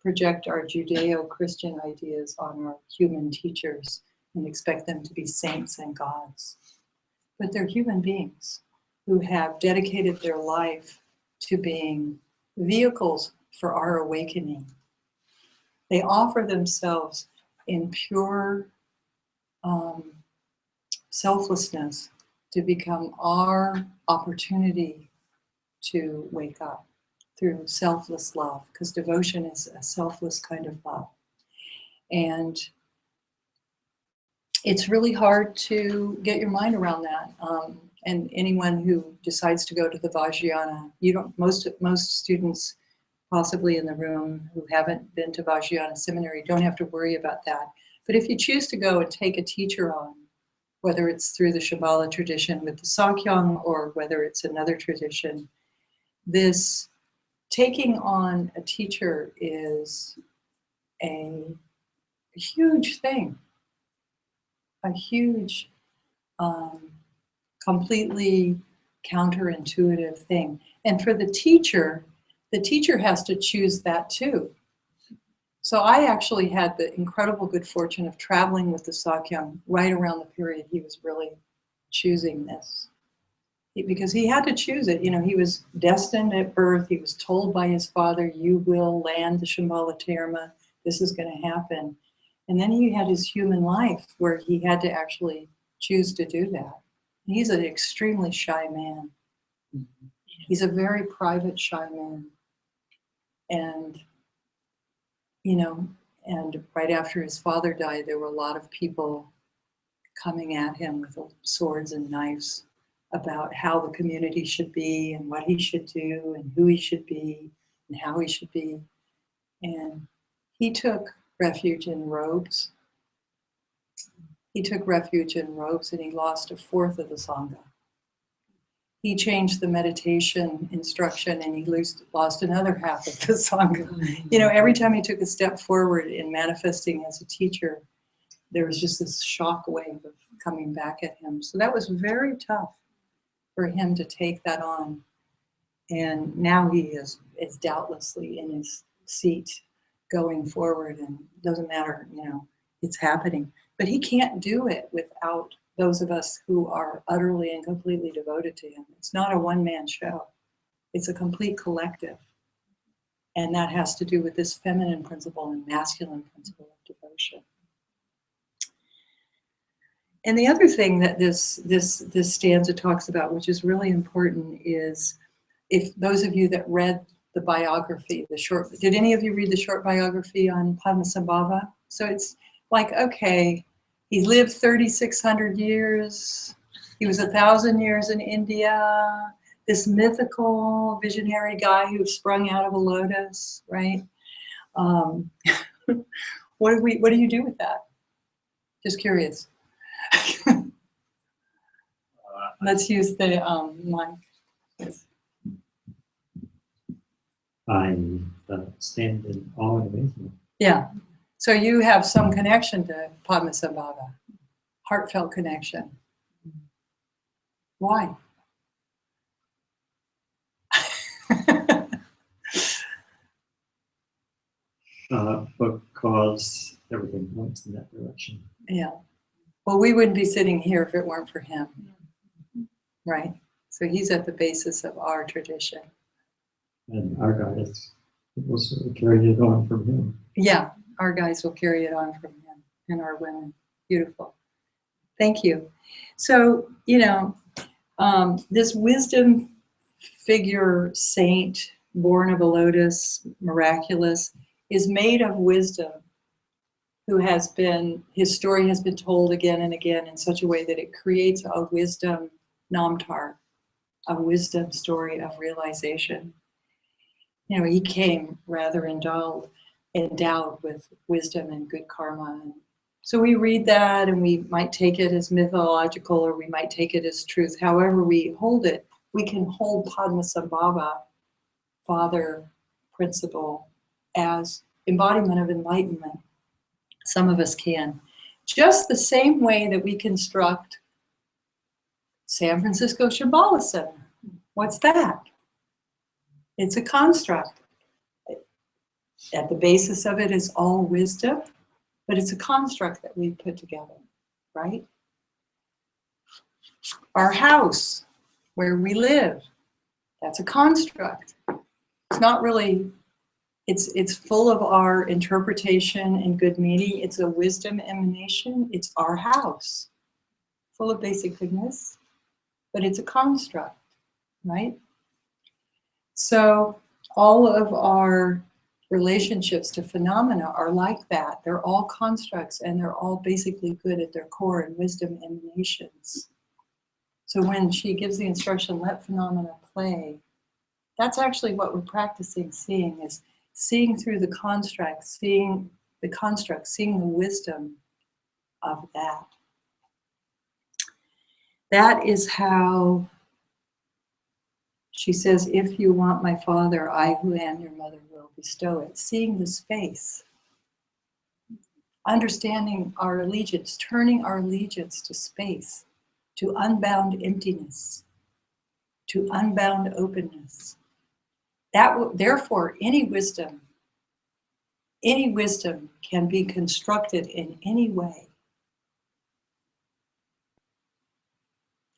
project our Judeo-Christian ideas on our human teachers and expect them to be saints and gods. But they're human beings who have dedicated their life to being vehicles for our awakening. They offer themselves in pure selflessness to become our opportunity to wake up through selfless love, because devotion is a selfless kind of love. And it's really hard to get your mind around that. And anyone who decides to go to the Vajrayana, most students possibly in the room who haven't been to Vajrayana Seminary don't have to worry about that. But if you choose to go and take a teacher on, whether it's through the Shambhala tradition with the Tsogyal or whether it's another tradition, this taking on a teacher is a huge thing, a huge, completely counterintuitive thing. And for the teacher has to choose that too. So I actually had the incredible good fortune of traveling with the Tsogyal right around the period he was really choosing this. Because he had to choose it. You know, he was destined at birth. He was told by his father, you will land the Shambhala Dharma. This is going to happen. And then he had his human life where he had to actually choose to do that. He's an extremely shy man. He's a very private, shy man. And, you know, and right after his father died, there were a lot of people coming at him with swords and knives about how the community should be and what he should do and who he should be and how he should be. And he took refuge in robes. He took refuge in robes and he lost a fourth of the Sangha. He changed the meditation instruction and he lost another half of the Sangha. You know, every time he took a step forward in manifesting as a teacher, there was just this shock wave of coming back at him. So that was very tough for him to take that on. And now he is doubtlessly in his seat going forward, and doesn't matter, you know, it's happening. But he can't do it without those of us who are utterly and completely devoted to him. It's not a one-man show. It's a complete collective. And that has to do with this feminine principle and masculine principle of devotion. And the other thing that this stanza talks about, which is really important, is if those of you that read the biography, did any of you read the short biography on Padmasambhava? So it's like, okay, he lived 3,600 years. He was 1,000 years in India. This mythical visionary guy who sprung out of a lotus, right? What do you do with that? Just curious. Let's use the mic. Yes. I stand in awe and amazement. Yeah. So you have some connection to Padmasambhava, heartfelt connection. Why? Because everything points in that direction. Yeah. Well, we wouldn't be sitting here if it weren't for him, right? So he's at the basis of our tradition. And our guys will sort of carry it on from him. Yeah, our guys will carry it on from him, and our women. Beautiful. Thank you. So, you know, this wisdom figure saint, born of a lotus, miraculous, is made of wisdom, who has been, his story has been told again and again in such a way that it creates a wisdom namtar, a wisdom story of realization. You know, he came rather endowed with wisdom and good karma. And so we read that and we might take it as mythological or we might take it as truth. However we hold it, we can hold Padmasambhava, father, principle, as embodiment of enlightenment. Some of us can. Just the same way that we construct San Francisco Shambhala Center. What's that? It's a construct. At the basis of it is all wisdom, but it's a construct that we put together, right? Our house, where we live, that's a construct. It's not really, it's full of our interpretation and good meaning. It's a wisdom emanation. It's our house, full of basic goodness, but it's a construct, right? So all of our relationships to phenomena are like that. They're all constructs and they're all basically good at their core and wisdom emanations. So when she gives the instruction, let phenomena play, That's actually what we're practicing seeing, is seeing through the construct, seeing the wisdom of that. That is how she says, if you want my Father, I who am your mother will bestow it. Seeing the space. Understanding our allegiance, turning our allegiance to space, to unbound emptiness, to unbound openness. Therefore, any wisdom can be constructed in any way.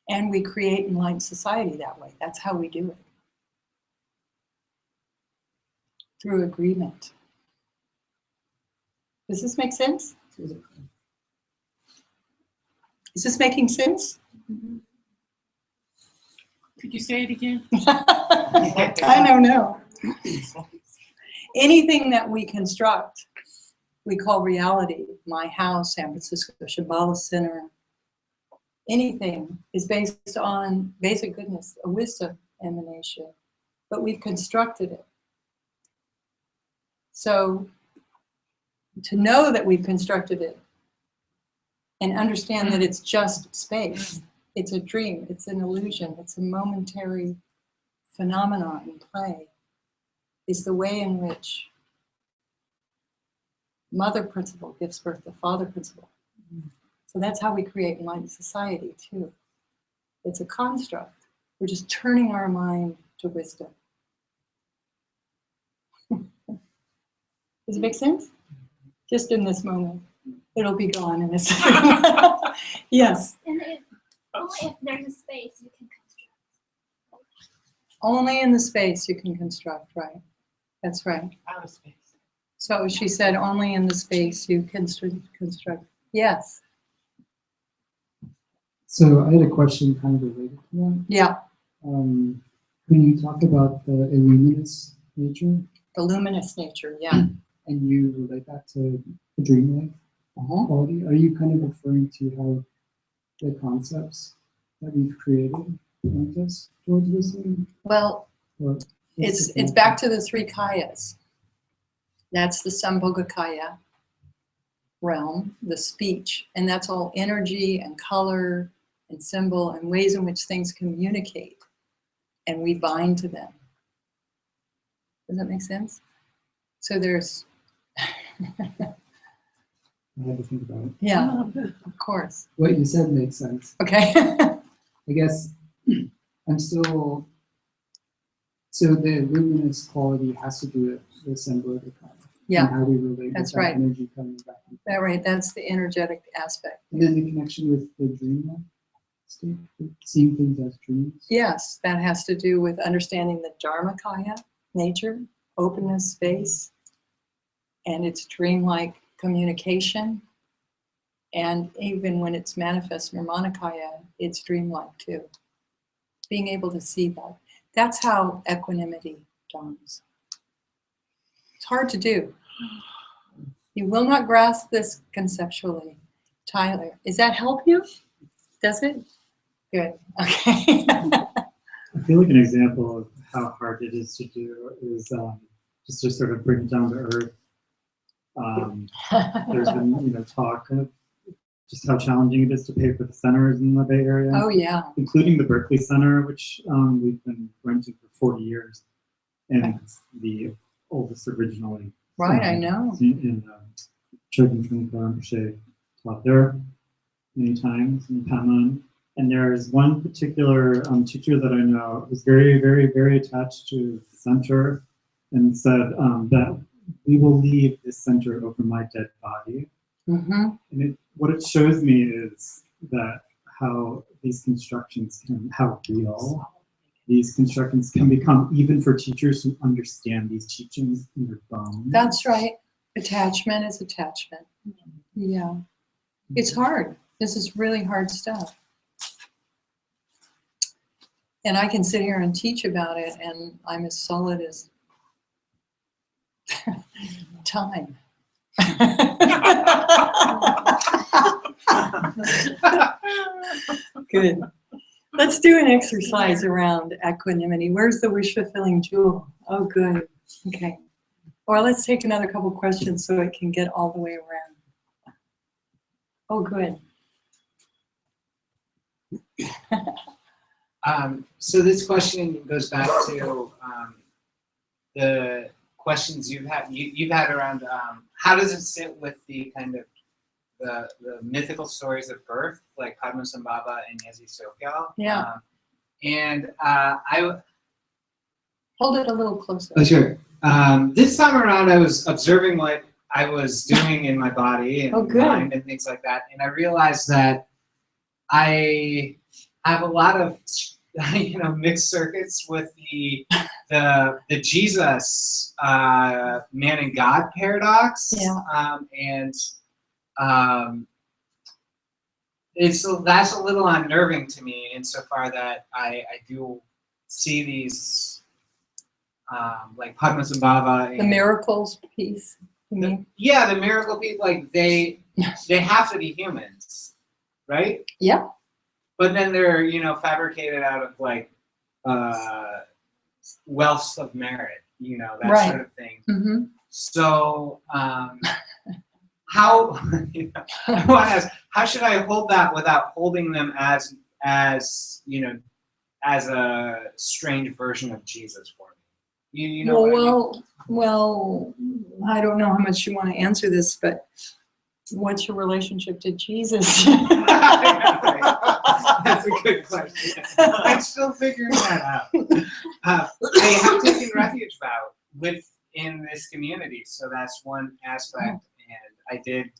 And we create enlightened society that way. That's how we do it. Through agreement. Does this make sense? Is this making sense? Could you say it again? I don't know. Anything that we construct, we call reality. My house, San Francisco Shambhala Center, anything is based on basic goodness, a wisdom emanation, but we've constructed it. So to know that we've constructed it and understand that it's just space, it's a dream, it's an illusion, it's a momentary phenomenon in play, is the way in which Mother Principle gives birth to Father Principle. So that's how we create enlightened society too. It's a construct. We're just turning our mind to wisdom. Does it make sense? Just in this moment. It'll be gone in a second. Yes. And only if there's a space you can construct. Only in the space you can construct, right? That's right. Out of space. So she said, only in the space you can construct. Yes. So I had a question kind of related to that. Yeah. When you talk about the luminous nature. The luminous nature, yeah. And you relate that to the dreamlife quality, are you kind of referring to how the concepts that we've created point us towards wisdom? Well, it's back to the three kayas. That's the Sambhogakaya realm, the speech, and that's all energy and color and symbol and ways in which things communicate, and we bind to them. Does that make sense? So there's I had to think about it. Yeah, of course. What you said makes sense. Okay. I guess I'm still, so the luminous quality has to do with Sambhogakaya. Yeah, and how we relate that's with that right. energy coming back. That right, that's the energetic aspect. And then the connection with the dream state, seeing things as dreams. Yes, that has to do with understanding the Dharmakaya nature, openness, space, and its dreamlike communication. And even when it's manifest Nirmanakaya, it's dreamlike too. Being able to see that. That's how equanimity dawns. It's hard to do. You will not grasp this conceptually. Tyler, does that help you? Does it? Good. Okay. I feel like an example of how hard it is to do is just to sort of bring it down to earth. There's been, talk of just how challenging it is to pay for the centers in the Bay Area. Oh yeah. Including the Berkeley Center, which we've been renting for 40 years, and it's the oldest originally. Right, I know. In Chogyal Rinpoche taught there many times in Panman. And there's one particular teacher that I know was very, very, very attached to the center and said that we will leave this center over my dead body. Mm-hmm. And what it shows me is that how these constructions how real these constructions can become, even for teachers who understand these teachings in their bones. That's right. Attachment is attachment. Yeah. It's hard. This is really hard stuff. And I can sit here and teach about it, and I'm as solid as time. Good. Let's do an exercise around equanimity. Where's the wish-fulfilling jewel? Oh, good. Okay. Or let's take another couple questions so it can get all the way around. Oh, good. So this question goes back to the questions you've had around how does it sit with the kind of the mythical stories of birth, like Padmasambhava and Yeshe Tsogyal. Yeah. And I hold it a little closer. Oh, sure. This time around, I was observing what I was doing in my body and mind and things like that, and I realized that I have a lot of mixed circuits with the Jesus man and God paradox. Yeah. That's a little unnerving to me insofar that I do see these like Padmasambhava and the miracles piece. Yeah, the miracle piece. Like they have to be humans, right? Yeah. But then they're fabricated out of like wealth of merit, that sort of thing. Mm-hmm. So how I want to ask, how should I hold that without holding them as a strange version of Jesus for me? You know what I mean? Well, I don't know how much you want to answer this, but what's your relationship to Jesus? That's a good question. I'm still figuring that out. I have taken refuge vow within this community, so that's one aspect. And I did,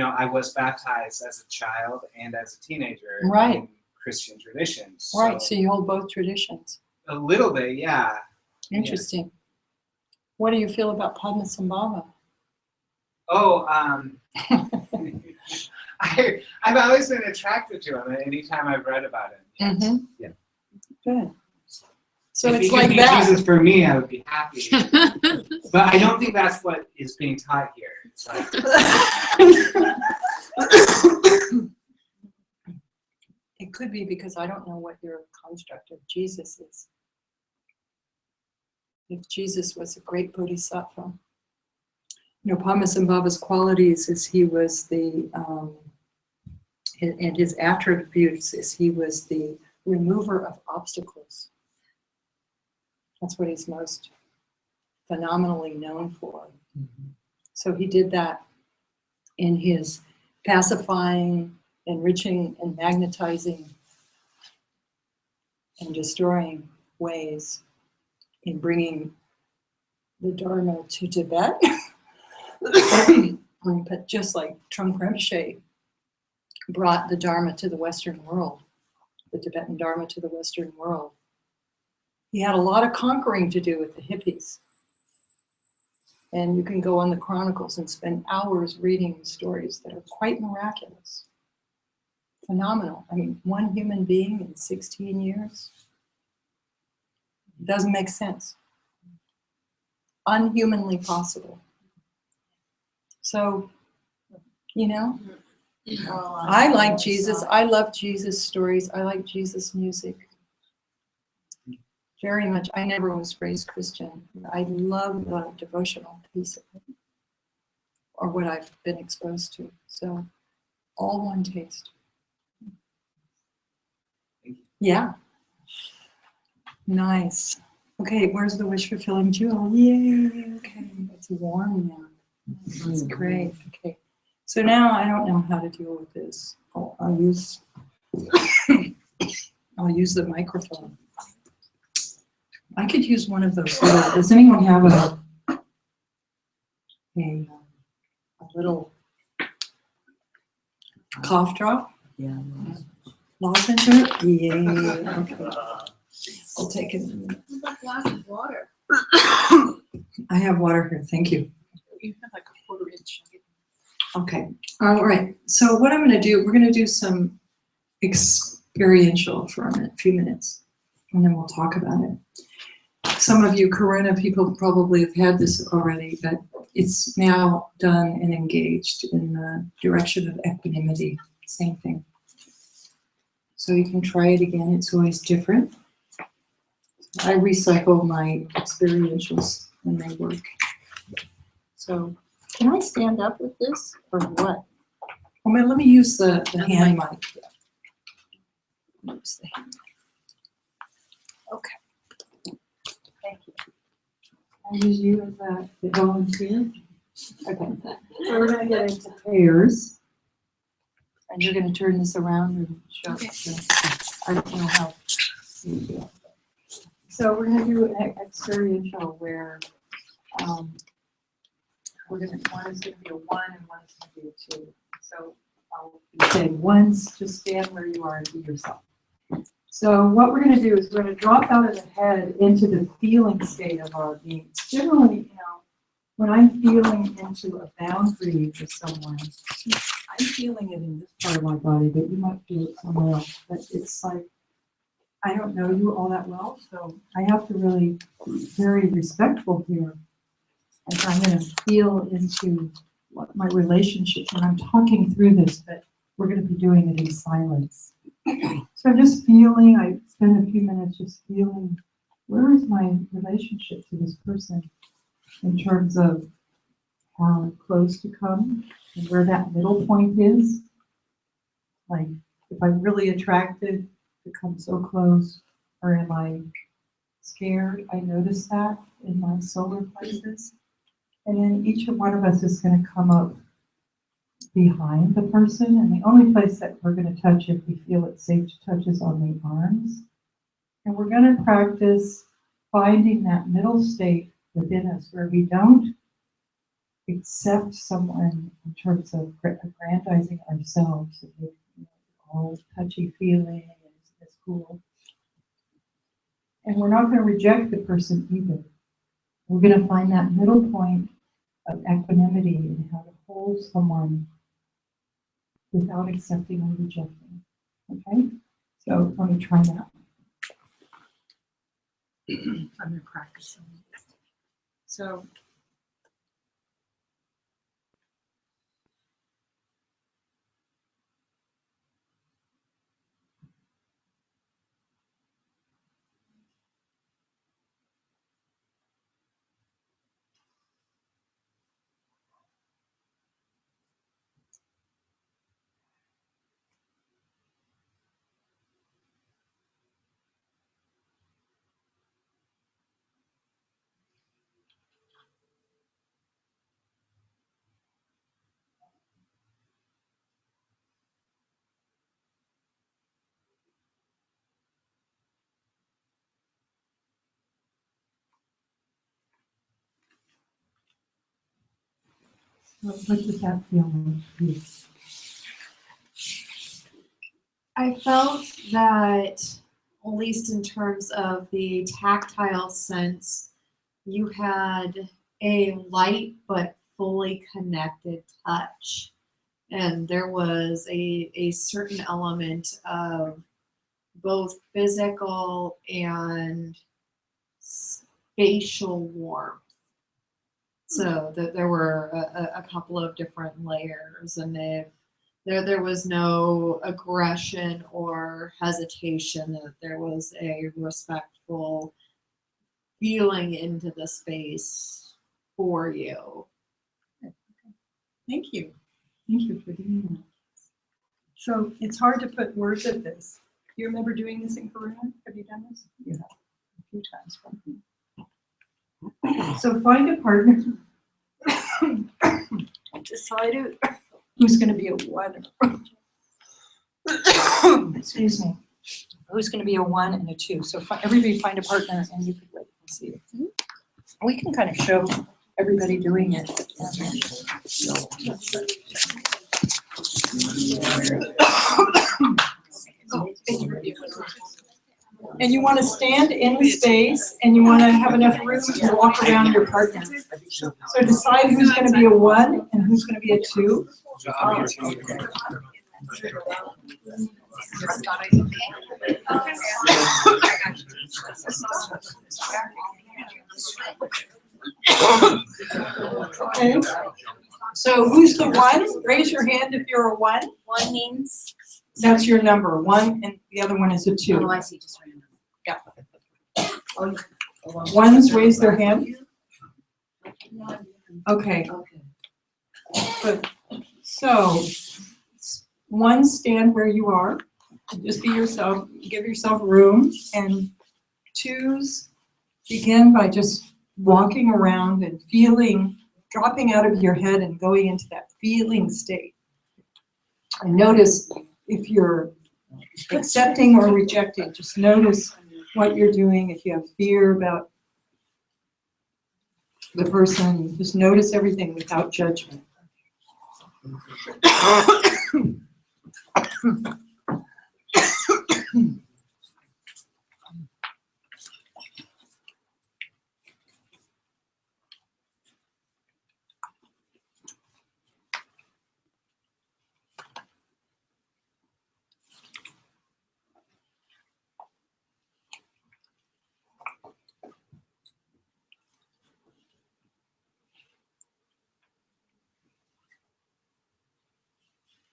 I was baptized as a child and as a teenager in Christian traditions. Right, so you hold both traditions. A little bit, yeah. Interesting. Yeah. What do you feel about Padmasambhava? Oh, I've always been attracted to him anytime I've read about him. Yes. Mm-hmm. Yeah. Good. So if it's he like could be that. Jesus for me, I would be happy. But I don't think that's what is being taught here. It's like it could be because I don't know what your construct of Jesus is. If Jesus was a great bodhisattva. Padmasambhava's qualities is he was the, and his attributes is he was the remover of obstacles. That's what he's most phenomenally known for. Mm-hmm. So he did that in his pacifying, enriching, and magnetizing and destroying ways in bringing the Dharma to Tibet. But just like Trungpa Rinpoche brought the Dharma to the Western world, the Tibetan Dharma to the Western world, he had a lot of conquering to do with the hippies. And you can go on the chronicles and spend hours reading stories that are quite miraculous. Phenomenal. I mean, one human being in 16 years. It doesn't make sense. Unhumanly possible. So, I like Jesus. I love Jesus stories. I like Jesus music. Very much. I never was raised Christian. I love the devotional piece of it, or what I've been exposed to. So, all one taste. Yeah. Nice. Okay, where's the wish fulfilling jewel? Yay. Okay, it's warm now. That's great. Okay. So now I don't know how to deal with this. I'll use the microphone. I could use one of those little, does anyone have a little cough drop? Yeah. Lozenge? Yeah. Okay. I'll take it in a minute. It's like a glass of water. I have water here. Thank you. You have like a quarter-inch. Okay. All right. So what I'm going to do, we're going to do some experiential for a few minutes, and then we'll talk about it. Some of you Corona people probably have had this already, but it's now done and engaged in the direction of equanimity. Same thing. So you can try it again. It's always different. I recycle my experientials when they work. So Can I stand up with this or what? well, let me use the hand mic. Use the hand mic. Okay. Thank you. I use you as the volunteer. Okay. So we're going to get into pairs. And you're going to turn this around and show it. I don't know how you feel. So we're going to do an experiential where we're going to, one is going to be a 1 and one is going to be a 2. So I'll say ones, just stand where you are and be yourself. So what we're going to do is we're going to drop out of the head into the feeling state of our being. Generally, you know, when I'm feeling into a boundary with someone, I'm feeling it in this part of my body, but you might feel it somewhere else. But it's like, I don't know you all that well, so I have to really be very respectful here. And so I'm going to feel into what my relationships, and I'm talking through this, but we're going to be doing it in silence. So I'm just feeling, I spend a few minutes just feeling, where is my relationship to this person in terms of how close to come and where that middle point is. Like, if I'm really attracted to come so close, or am I scared? I notice that in my solar plexus. And then each one of us is going to come up behind the person, and the only place that we're going to touch if we feel it's safe to touch is on the arms. And we're going to practice finding that middle state within us where we don't accept someone in terms of aggrandizing ourselves. All touchy feeling is cool. And we're not going to reject the person either. We're going to find that middle point of equanimity and how to hold someone without accepting or rejecting. Okay? So let me try that. I'm going to practice. So what does that feel like? I felt that, at least in terms of the tactile sense, you had a light but fully connected touch. And there was a certain element of both physical and spatial warmth. So that there were a couple of different layers, and there was no aggression or hesitation. That there was a respectful feeling into the space for you. Thank you. Thank you for doing that. So it's hard to put words at this. Do you remember doing this in Karuna? Have you done this? You have a few times. So find a partner. Decide who's going to be a 1. Excuse me. Who's going to be a 1 and a 2. So everybody find a partner, and you can wait and see it. We can kind of show everybody doing it. And you want to stand in the space, and you want to have enough room to walk around your partner. So decide who's going to be a 1 and who's going to be a 2. Okay. So who's the 1? Raise your hand if you're a 1. 1 means That's your number, 1, and the other one is a 2. Oh, I see, just random. Yeah. Ones raise their hand. Okay. Good. So, 1, stand where you are. Just be yourself. Give yourself room. And 2s, begin by just walking around and feeling, dropping out of your head and going into that feeling state. And notice if you're accepting or rejecting, just notice what you're doing. If you have fear about the person, just notice everything without judgment.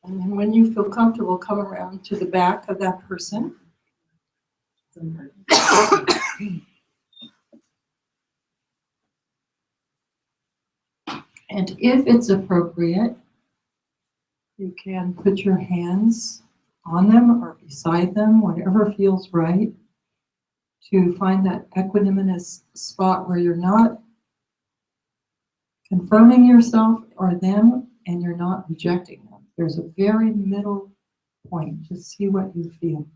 And then when you feel comfortable, come around to the back of that person. And if it's appropriate, you can put your hands on them or beside them, whatever feels right, to find that equanimous spot where you're not confirming yourself or them and you're not rejecting them. There's a very middle point. Just see what you feel.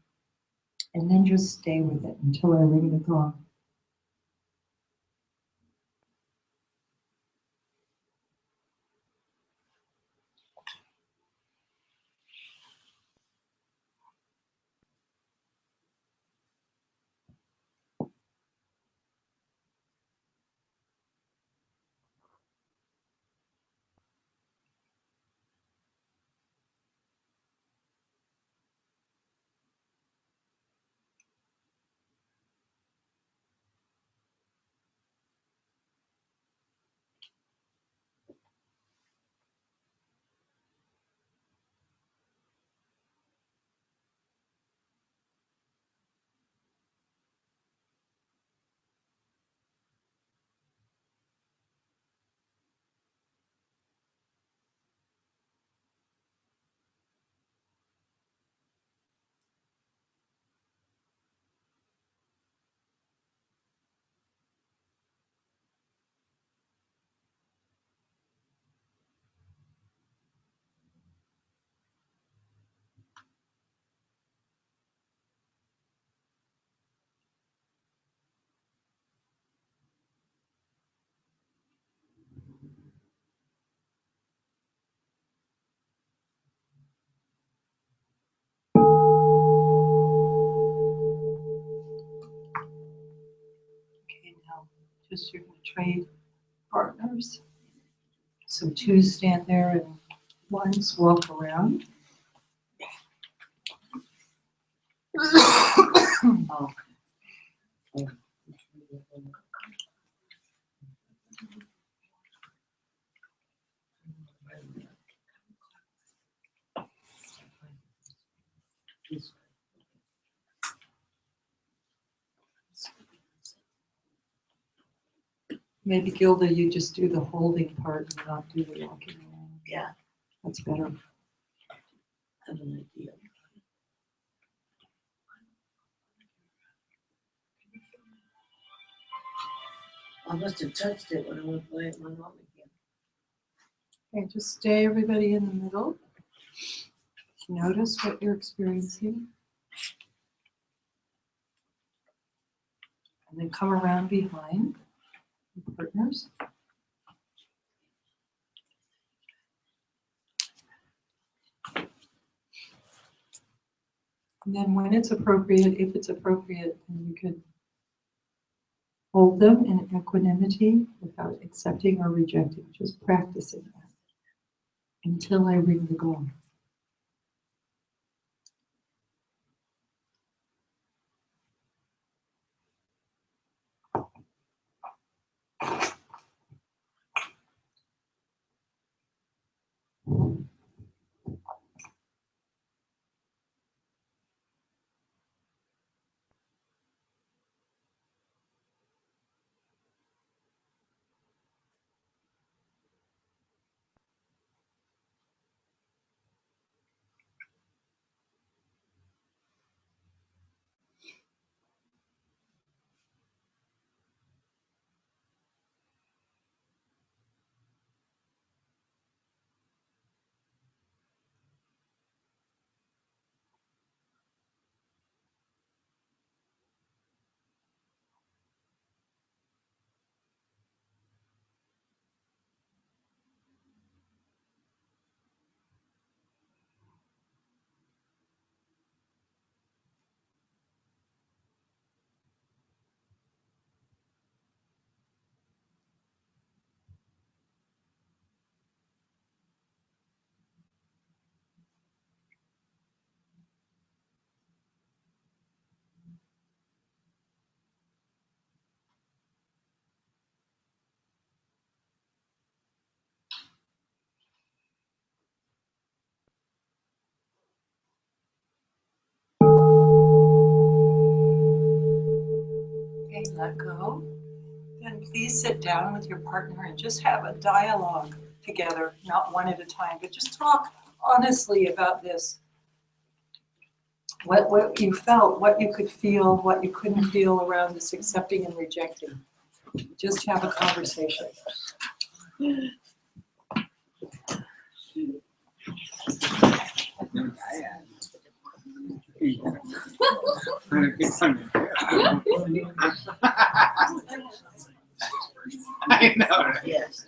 And then just stay with it until I ring the gong. Okay, now just you're going to trade partners. So 2s stand there and 1s walk around. Maybe Gilda, you just do the holding part and not do the walking around. Yeah. That's better. I have an idea. I must have touched it when I went play it my mom again. Okay, just stay everybody in the middle. Notice what you're experiencing. And then come around behind your partners. And then when it's appropriate, if it's appropriate, then you can hold them in equanimity without accepting or rejecting, just practicing that until I ring the gong. let go, then please sit down with your partner and just have a dialogue together, not one at a time, but just talk honestly about this. What you felt, what you could feel, what you couldn't feel around this accepting and rejecting. Just have a conversation. I know, right? Yes.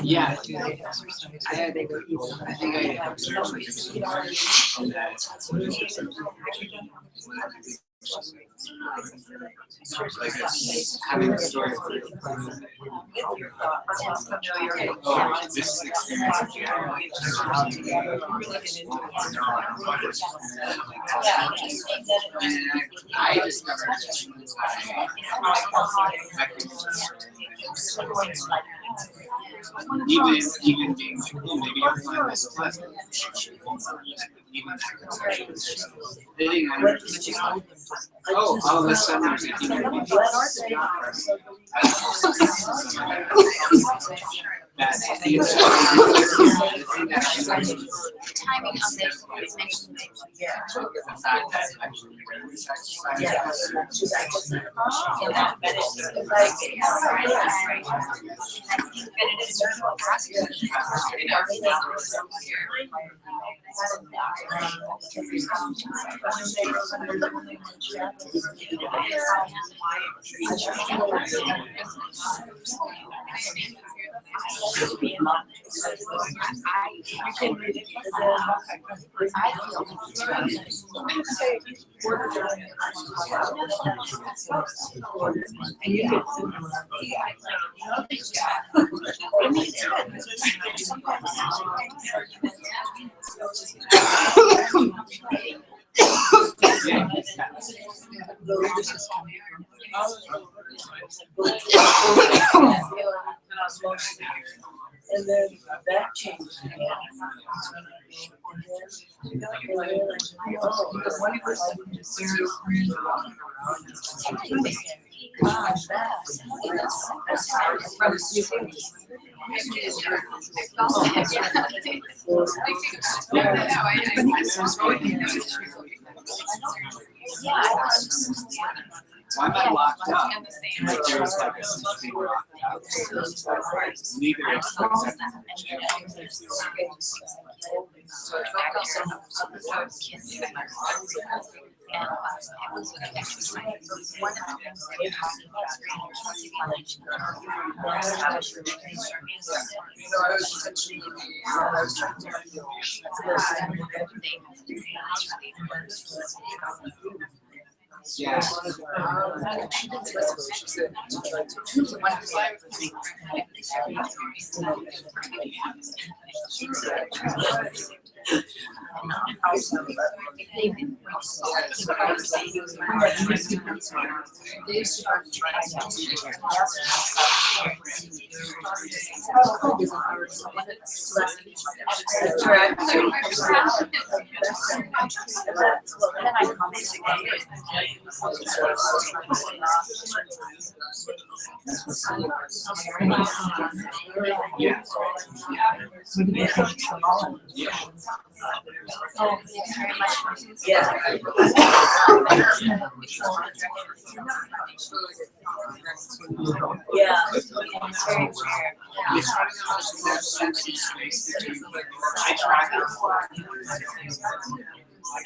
Yeah, I think I observed like it's having a story of this experience I discovered even being like, oh, maybe you'll find this pleasant. Even that conception is all the summer Timing of this is mentioned. And then that changed. Why am I locked up? Like there was like a sense of being locked up. Neither except yeah. Yeah. I tried I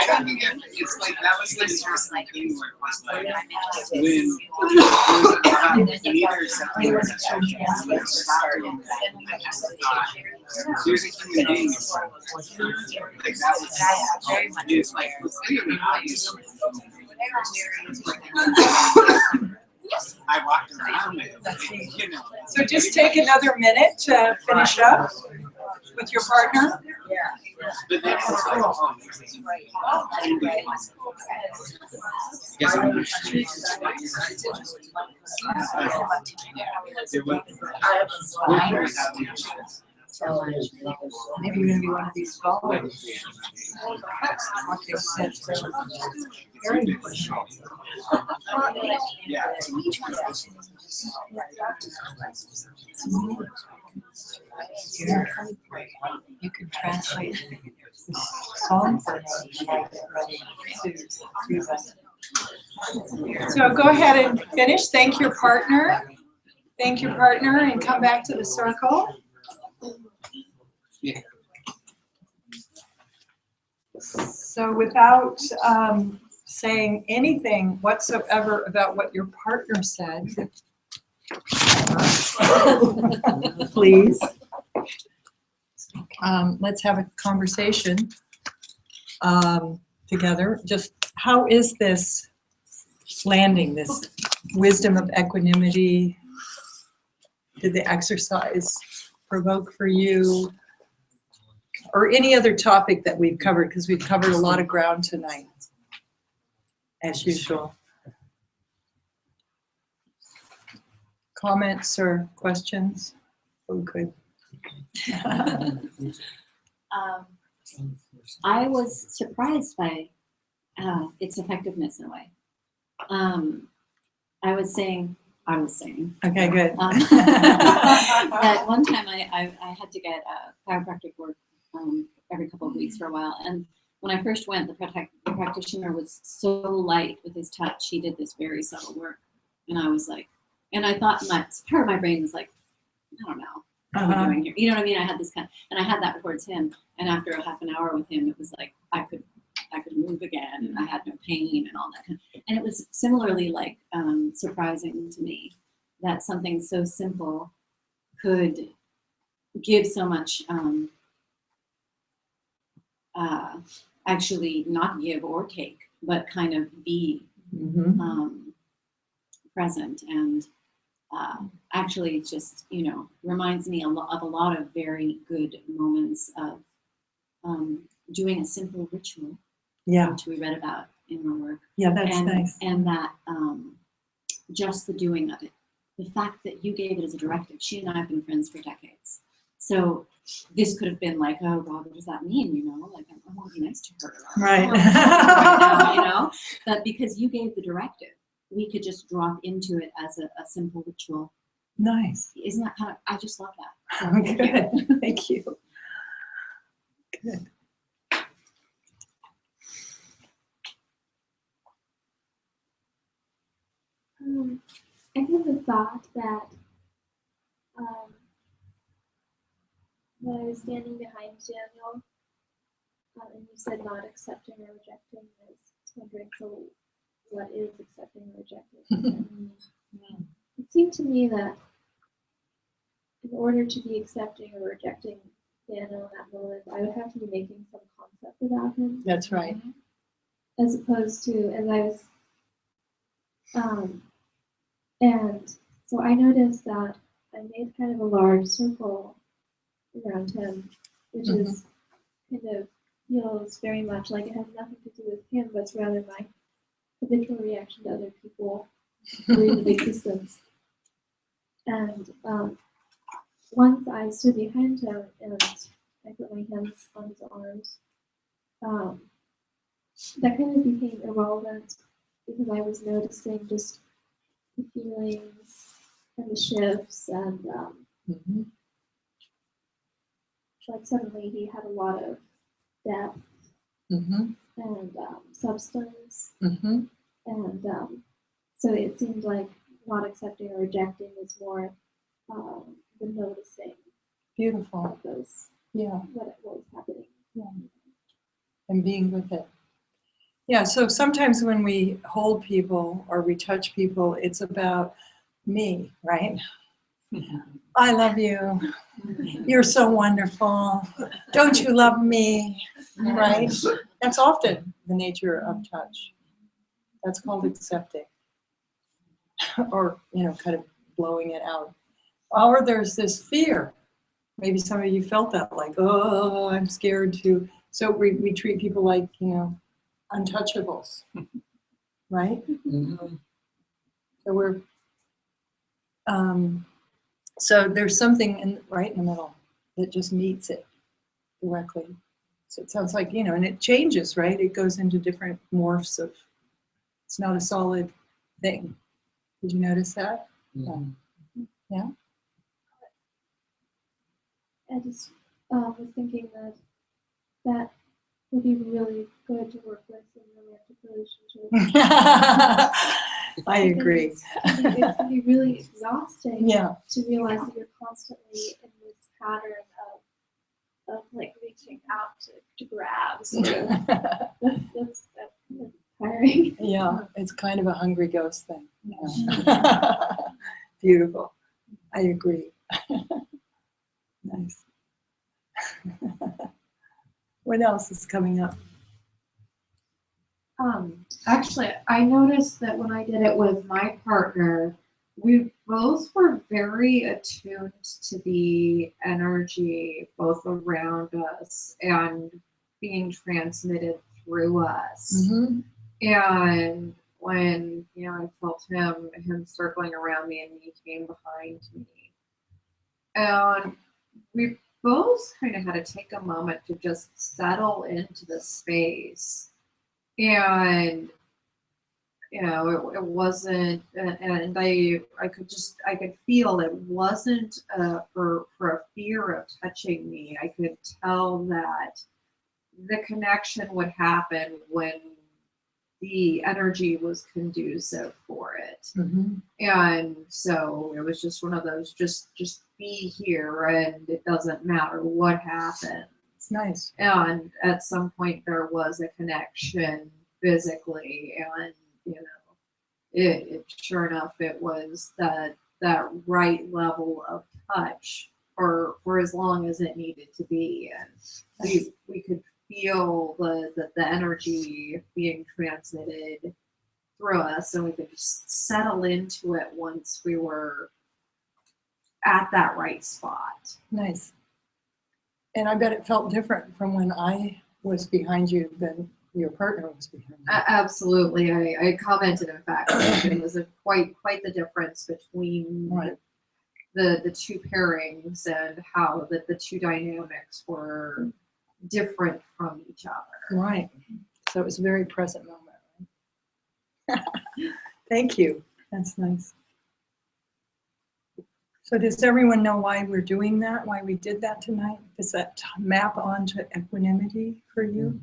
don't think it's like that was the first thing where it was like when neither something there's a human being like that was it's like clearly obvious. I walked around it, you know. So just take another minute to finish up with your partner. But then it's like, Maybe you're gonna be one of these scholars. You could translate this song for me when I get ready to do that. So go ahead and finish. Thank your partner. Thank your partner and come back to the circle. Yeah. So without saying anything whatsoever about what your partner said, please, let's have a conversation together. Just how is this landing, this wisdom of equanimity? Did the exercise provoke for you? Or any other topic that we've covered, because we've covered a lot of ground tonight, as usual. Comments or questions? Oh, good. I was surprised by its effectiveness in a way. I was saying. Okay, good. That one time I had to get chiropractic work every couple of weeks for a while. And when I first went, the practitioner was so light with his touch. He did this very subtle work. And I was like, and I thought part of my brain was like, I don't know what we're doing here. You know what I mean? I had this and I had that towards him. And after a half an hour with him, it was like, I could move again and I had no pain and all that. And it was similarly like surprising to me that something so simple could give so much, actually not give or take, but kind of be present. And actually it just, reminds me of a lot of very good moments of doing a simple ritual, which we read about in our work. Yeah, that's nice. And that just the doing of it, the fact that you gave it as a directive. She and I have been friends for decades. So this could have been like, oh God, what does that mean? Like I want to be nice to her. Right. Right now, but because you gave the directive, we could just drop into it as a simple ritual. Nice. Isn't that kind of, I just love that. So good. Thank you. Good. I kind of thought that when I was standing behind Daniel, and you said not accepting or rejecting. I was wondering, so what is accepting or rejecting? It seemed to me that in order to be accepting or rejecting Daniel in that moment, I would have to be making some concept about him. That's right. As opposed to, as I was, and so I noticed that I made kind of a large circle around him, which is kind of feels very much like it has nothing to do with him, but it's rather my habitual reaction to other people or even existence. And once I stood behind him and I put my hands on his arms, that kind of became irrelevant because I was noticing just the feelings and the shifts and like suddenly he had a lot of depth and substance and so it seemed like not accepting or rejecting was more the noticing. Beautiful. Of those. Yeah. What was happening. Yeah. And being with it. Yeah, so sometimes when we hold people or we touch people, it's about me, right? I love you. You're so wonderful. Don't you love me? Right? That's often the nature of touch. That's called accepting. Or, kind of blowing it out. Or there's this fear. Maybe some of you felt that, like, oh, I'm scared to. So we treat people like, untouchables, right? So we're, so there's something right in the middle that just meets it directly. So it sounds like, and it changes, right? It goes into different morphs of, it's not a solid thing. Did you notice that? Yeah. I just was thinking that would be really good to work with in romantic relationships. I agree. It can be really exhausting to realize that you're constantly in this pattern of like reaching out to grab. So that's tiring. Yeah, it's kind of a hungry ghost thing. Yeah. Beautiful. I agree. Nice. What else is coming up? Actually, I noticed that when I did it with my partner, we both were very attuned to the energy both around us and being transmitted through us. And when, I felt him circling around me and he came behind me. And we both kind of had to take a moment to just settle into the space. And it wasn't, and I could feel it wasn't for a fear of touching me. I could tell that the connection would happen when the energy was conducive for it. And so it was just one of those, just be here and it doesn't matter what happens. It's nice. And at some point there was a connection physically, and it sure enough it was that right level of touch for as long as it needed to be, and we could feel the energy being transmitted through us, and we could just settle into it once we were at that right spot. Nice. And I bet it felt different from when I was behind you than your partner was behind you. Absolutely. I commented, in fact, that it was quite the difference between the two pairings and how the two dynamics were different from each other. Right. So it was a very present moment. Right? Thank you. That's nice. So does everyone know why we're doing that, why we did that tonight? Does that map onto equanimity for you?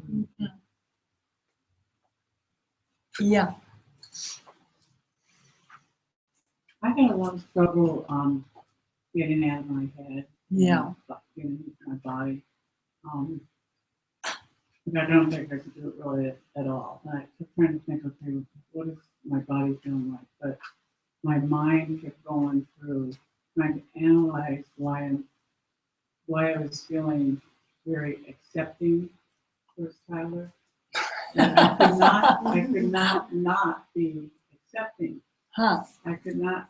Yeah. I had a lot of struggle getting out of my head. Yeah. Getting into my body. But I don't think I could do it really at all. I kept trying to think, okay, what is my body feeling like? But my mind kept going through trying to analyze why I was feeling very accepting towards Tyler. And I could not be accepting. Huh. I could not.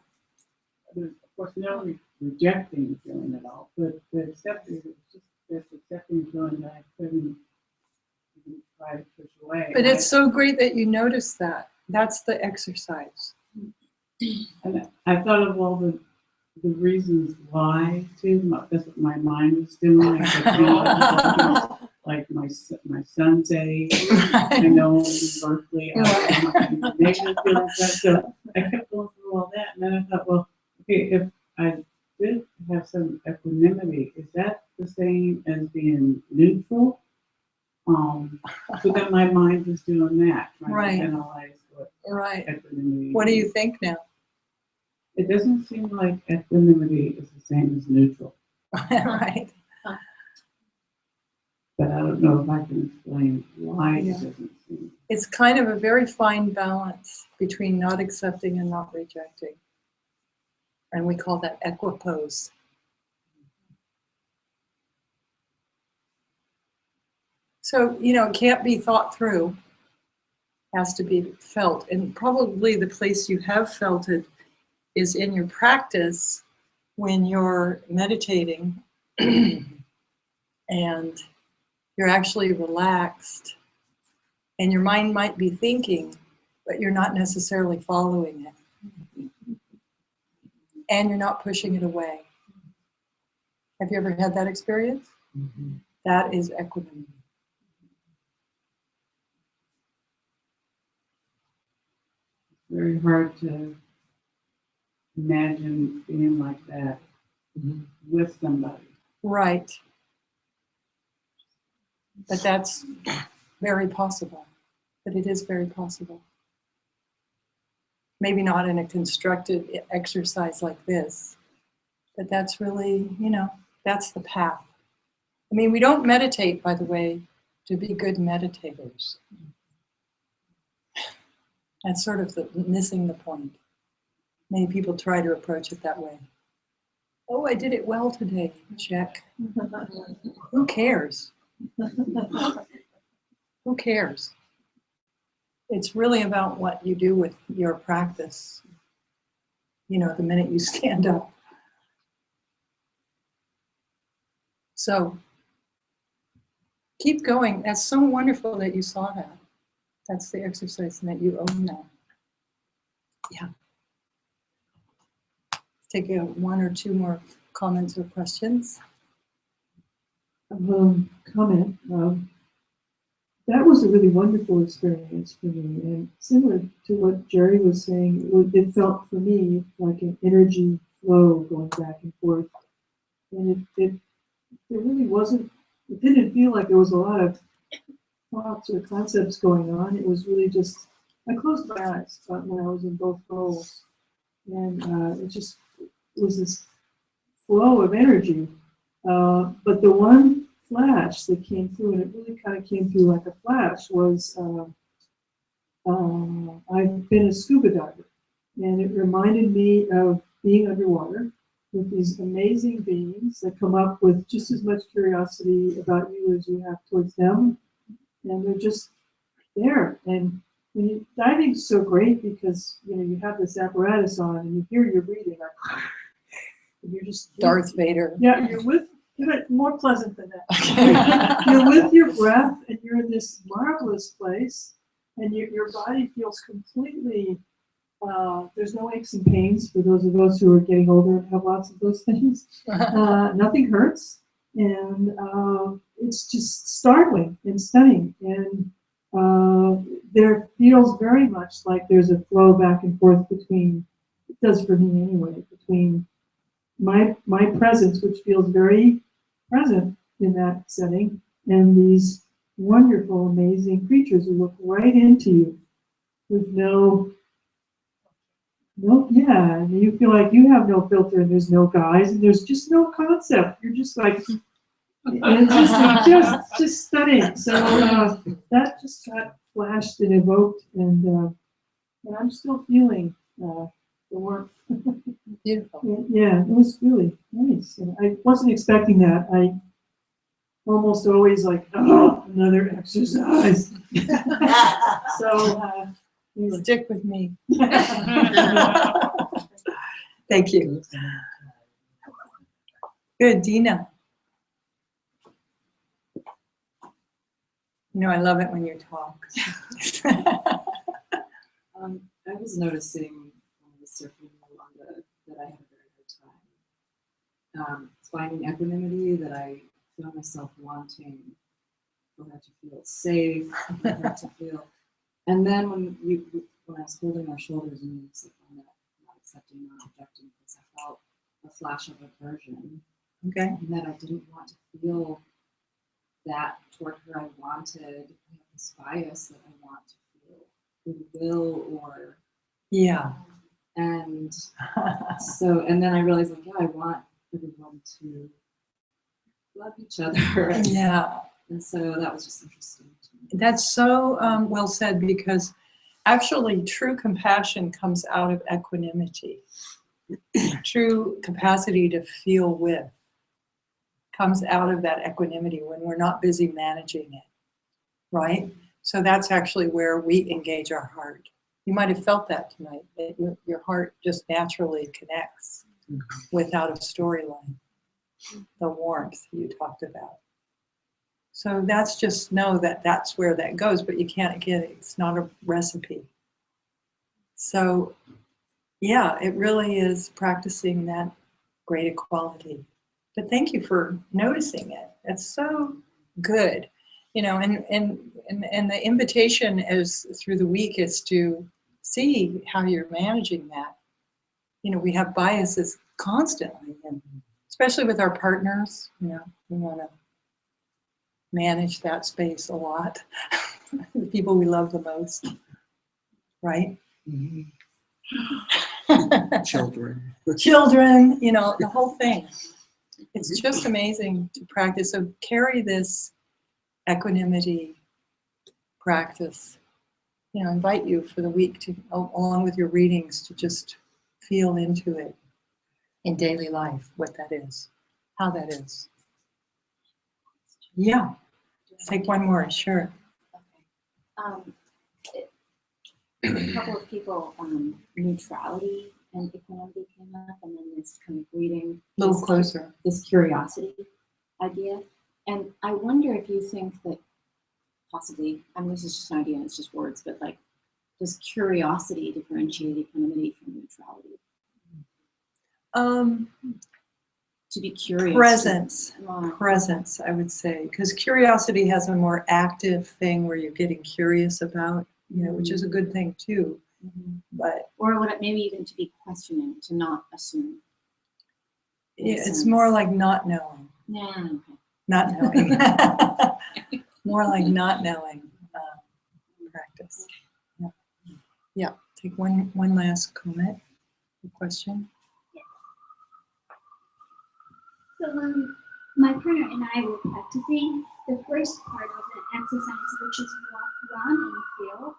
There's, of course, no rejecting feeling at all, but the accepting was just this accepting feeling that I couldn't even try to push away. But it's so great that you noticed that. That's the exercise. And I thought of all the reasons why too. That's what my mind was doing. I kept thinking, like my son's age. I know in Berkeley, I'm negative feelings that. So I kept going through all that, and then I thought, well, okay, if I did have some equanimity, is that the same as being neutral? So then my mind was doing that, trying to analyze what equanimity. What do you think now? It doesn't seem like equanimity is the same as neutral. Right. But I don't know if I can explain why it doesn't seem. It's kind of a very fine balance between not accepting and not rejecting. And we call that equipoise. So, it can't be thought through. It has to be felt. And probably the place you have felt it is in your practice when you're meditating and you're actually relaxed and your mind might be thinking, but you're not necessarily following it. And you're not pushing it away. Have you ever had that experience? Mm-hmm. That is equanimity. It's very hard to imagine being like that with somebody. Right. But that's very possible. But it is very possible. Maybe not in a constructed exercise like this, but that's really, that's the path. I mean, we don't meditate, by the way, to be good meditators. That's sort of missing the point. Many people try to approach it that way. Oh, I did it well today. Check. Who cares? Who cares? It's really about what you do with your practice, the minute you stand up. So keep going. That's so wonderful that you saw that. That's the exercise and that you own that. Yeah. Take one or two more comments or questions. Comment. That was a really wonderful experience for me, and similar to what Jerry was saying, it felt for me like an energy flow going back and forth, and it really wasn't. It didn't feel like there was a lot of thoughts or concepts going on. It was really just. I closed my eyes when I was in both roles, and it just was this flow of energy. But the one flash that came through, and it really kind of came through like a flash, was I've been a scuba diver, and it reminded me of being underwater with these amazing beings that come up with just as much curiosity about you as you have towards them, and they're just there. And diving's so great because you have this apparatus on, and you hear your breathing, like, and you're just Darth Vader. Yeah, you're more pleasant than that. You're with your breath, and you're in this marvelous place, and your body feels completely. There's no aches and pains for those of us who are getting older and have lots of those things. Nothing hurts, and it's just startling and stunning. And there feels very much like there's a flow back and forth between. It does for me anyway. Between my presence, which feels very present in that setting, and these wonderful, amazing creatures who look right into you with and you feel like you have no filter, and there's no guise, and there's just no concept. You're just like, And just stunning. So that just got flashed and evoked, and I'm still feeling the warmth. Beautiful. Yeah, it was really nice. And I wasn't expecting that. I almost always like, oh, another exercise. So stick with me. Thank you. Good, Dina. You know, I love it when you talk. I was noticing when I was surfing Rwanda that I had a very hard time finding equanimity, that I found myself wanting for her to feel safe, for her to feel. And then when I was holding our shoulders and you said on that, not accepting, not rejecting, because I felt a flash of aversion. Okay. And that I didn't want to feel that toward her. I wanted this bias that I want to feel goodwill or and so, and then I realized, like, yeah, I want everyone to love each other. And so that was just interesting to me. That's so well said, because actually true compassion comes out of equanimity. True capacity to feel with comes out of that equanimity when we're not busy managing it, right? So that's actually where we engage our heart. You might have felt that tonight, that your heart just naturally connects without a storyline, the warmth you talked about. So that's just know that that's where that goes, but you can't get it. It's not a recipe. So yeah, it really is practicing that great equality. But thank you for noticing it. It's so good. You know, and the invitation is through the week is to see how you're managing that. You know, we have biases constantly, and especially with our partners, you know, we want to manage that space a lot. The people we love the most, right? Children, you know, the whole thing. It's just amazing to practice. So carry this equanimity practice. You know, invite you for the week to, along with your readings, to just feel into it in daily life, what that is, how that is. Yeah. Take one more, sure. A couple of people, neutrality and equanimity came up, and then this kind of reading. A little closer. This curiosity idea. And I wonder if you think that possibly, I mean, this is just an idea, it's just words, but like, does curiosity differentiate equanimity from neutrality? To be curious. Presence, I would say, because curiosity has a more active thing where you're getting curious about, you know, which is a good thing too. But or would it maybe even to be questioning, to not assume? It's more like not knowing. Yeah. Okay. Not knowing. More like not knowing practice. Yeah. Yeah. Take one last comment or question. So when my partner and I were practicing, the first part of the exercise, which is walk, run, and feel,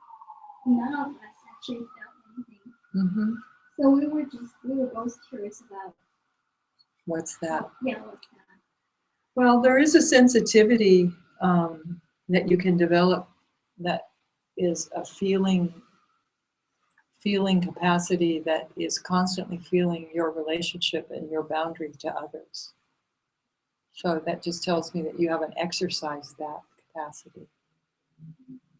none of us actually felt anything. Mm-hmm. So we were both curious about what's that? Yeah, what's that? Well, there is a sensitivity that you can develop that is a feeling capacity that is constantly feeling your relationship and your boundary to others. So that just tells me that you haven't exercised that capacity.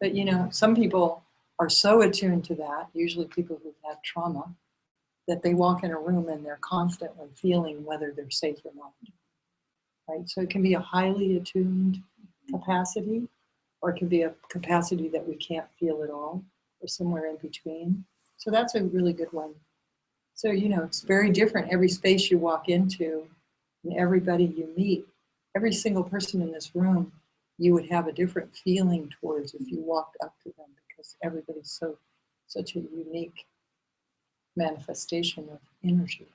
But you know, some people are so attuned to that, usually people who've had trauma, that they walk in a room and they're constantly feeling whether they're safe or not. Right? So it can be a highly attuned capacity, or it can be a capacity that we can't feel at all, or somewhere in between. So that's a really good one. So, you know, it's very different. Every space you walk into and everybody you meet, every single person in this room, you would have a different feeling towards if you walked up to them, because everybody's such a unique manifestation of energy.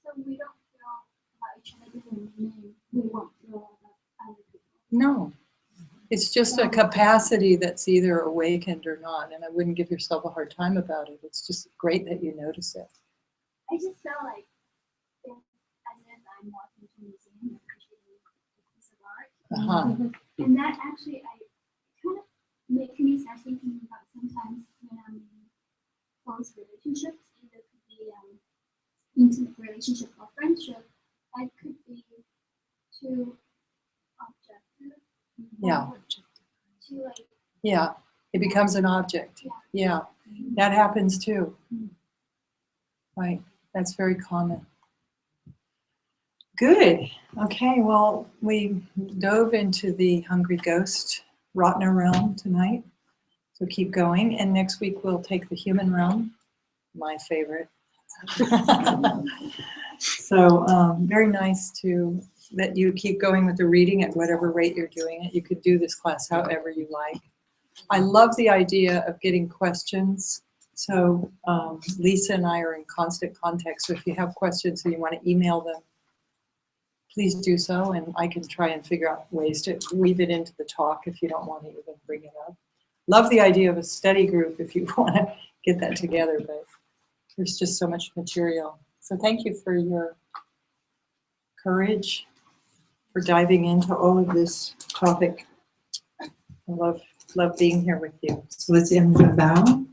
So we don't feel about each other doesn't mean we won't feel No. It's just a capacity that's either awakened or not, and I wouldn't give yourself a hard time about it. It's just great that you notice it. I just felt like if, as if I'm walking to a museum and appreciating a piece of art. And that actually, I kind of makes me start thinking about sometimes when I'm in close relationships, either it could be intimate relationship or friendship, I could be too objective. Yeah. Too like. Yeah. It becomes an object. Yeah. That happens too. Right. That's very common. Good. Okay. Well, we dove into the hungry ghost Rotner realm tonight. So keep going. And next week we'll take the human realm, my favorite. So very nice that you keep going with the reading at whatever rate you're doing it. You could do this class however you like. I love the idea of getting questions. So Lisa and I are in constant contact. So if you have questions and you want to email them, please do so. And I can try and figure out ways to weave it into the talk if you don't want to even bring it up. Love the idea of a study group if you want to get that together, but there's just so much material. So thank you for your courage, for diving into all of this topic. I love being here with you. So let's end with a bow.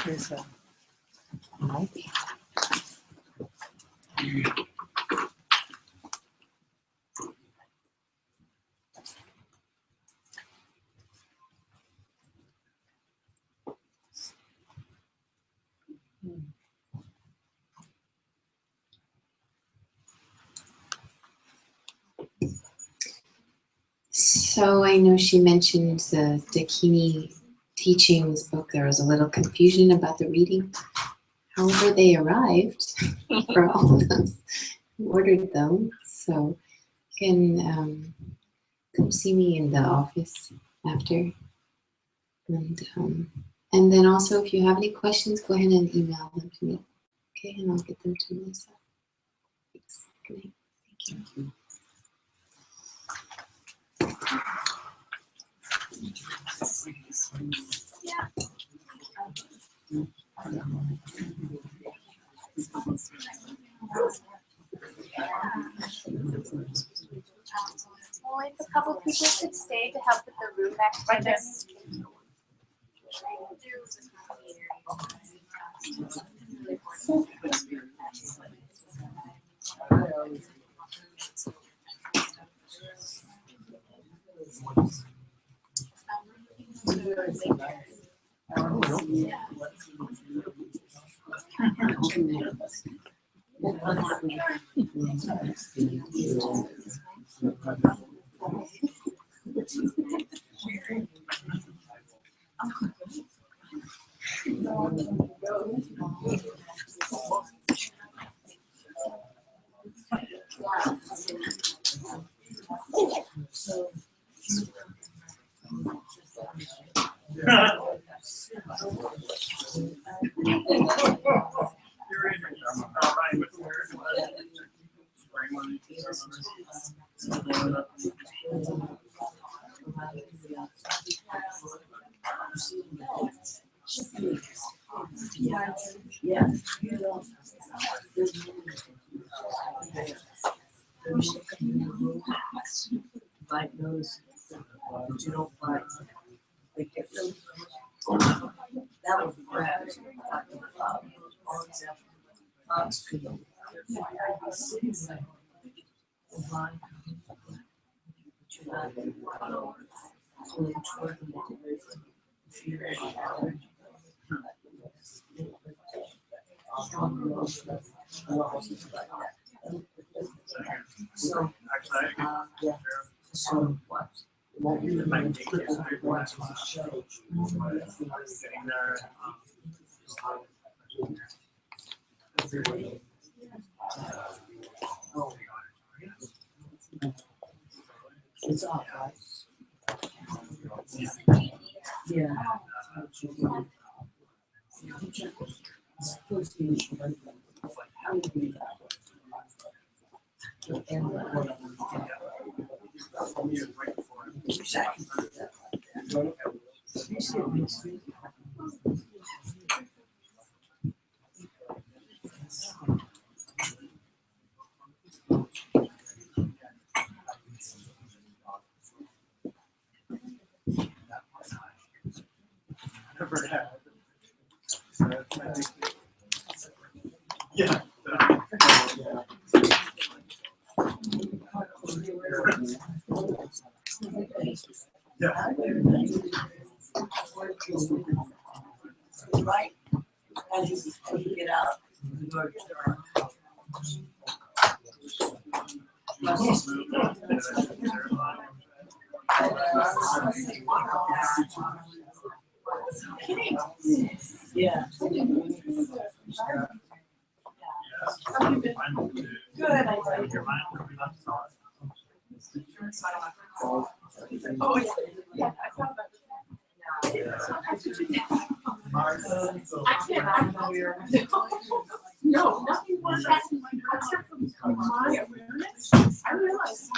Here's a mic. So I know she mentioned the Dakini teachings book. There was a little confusion about the reading. However, they arrived for all of us who ordered them. So you can come see me in the office after. And then also, if you have any questions, go ahead and email them to me. Okay, and I'll get them to Melissa. Thanks. Good night. Thank you. Well, if a couple people could stay to help with the room next by this. Like those that you don't like. They get them. That was the grab. For example, fox could be so, yeah. So what? It's off, right? Yeah. Yeah. Right, as you get out, your turn. Yeah. Good. Oh, yeah. I thought about no, nothing was happening except for my awareness. I realized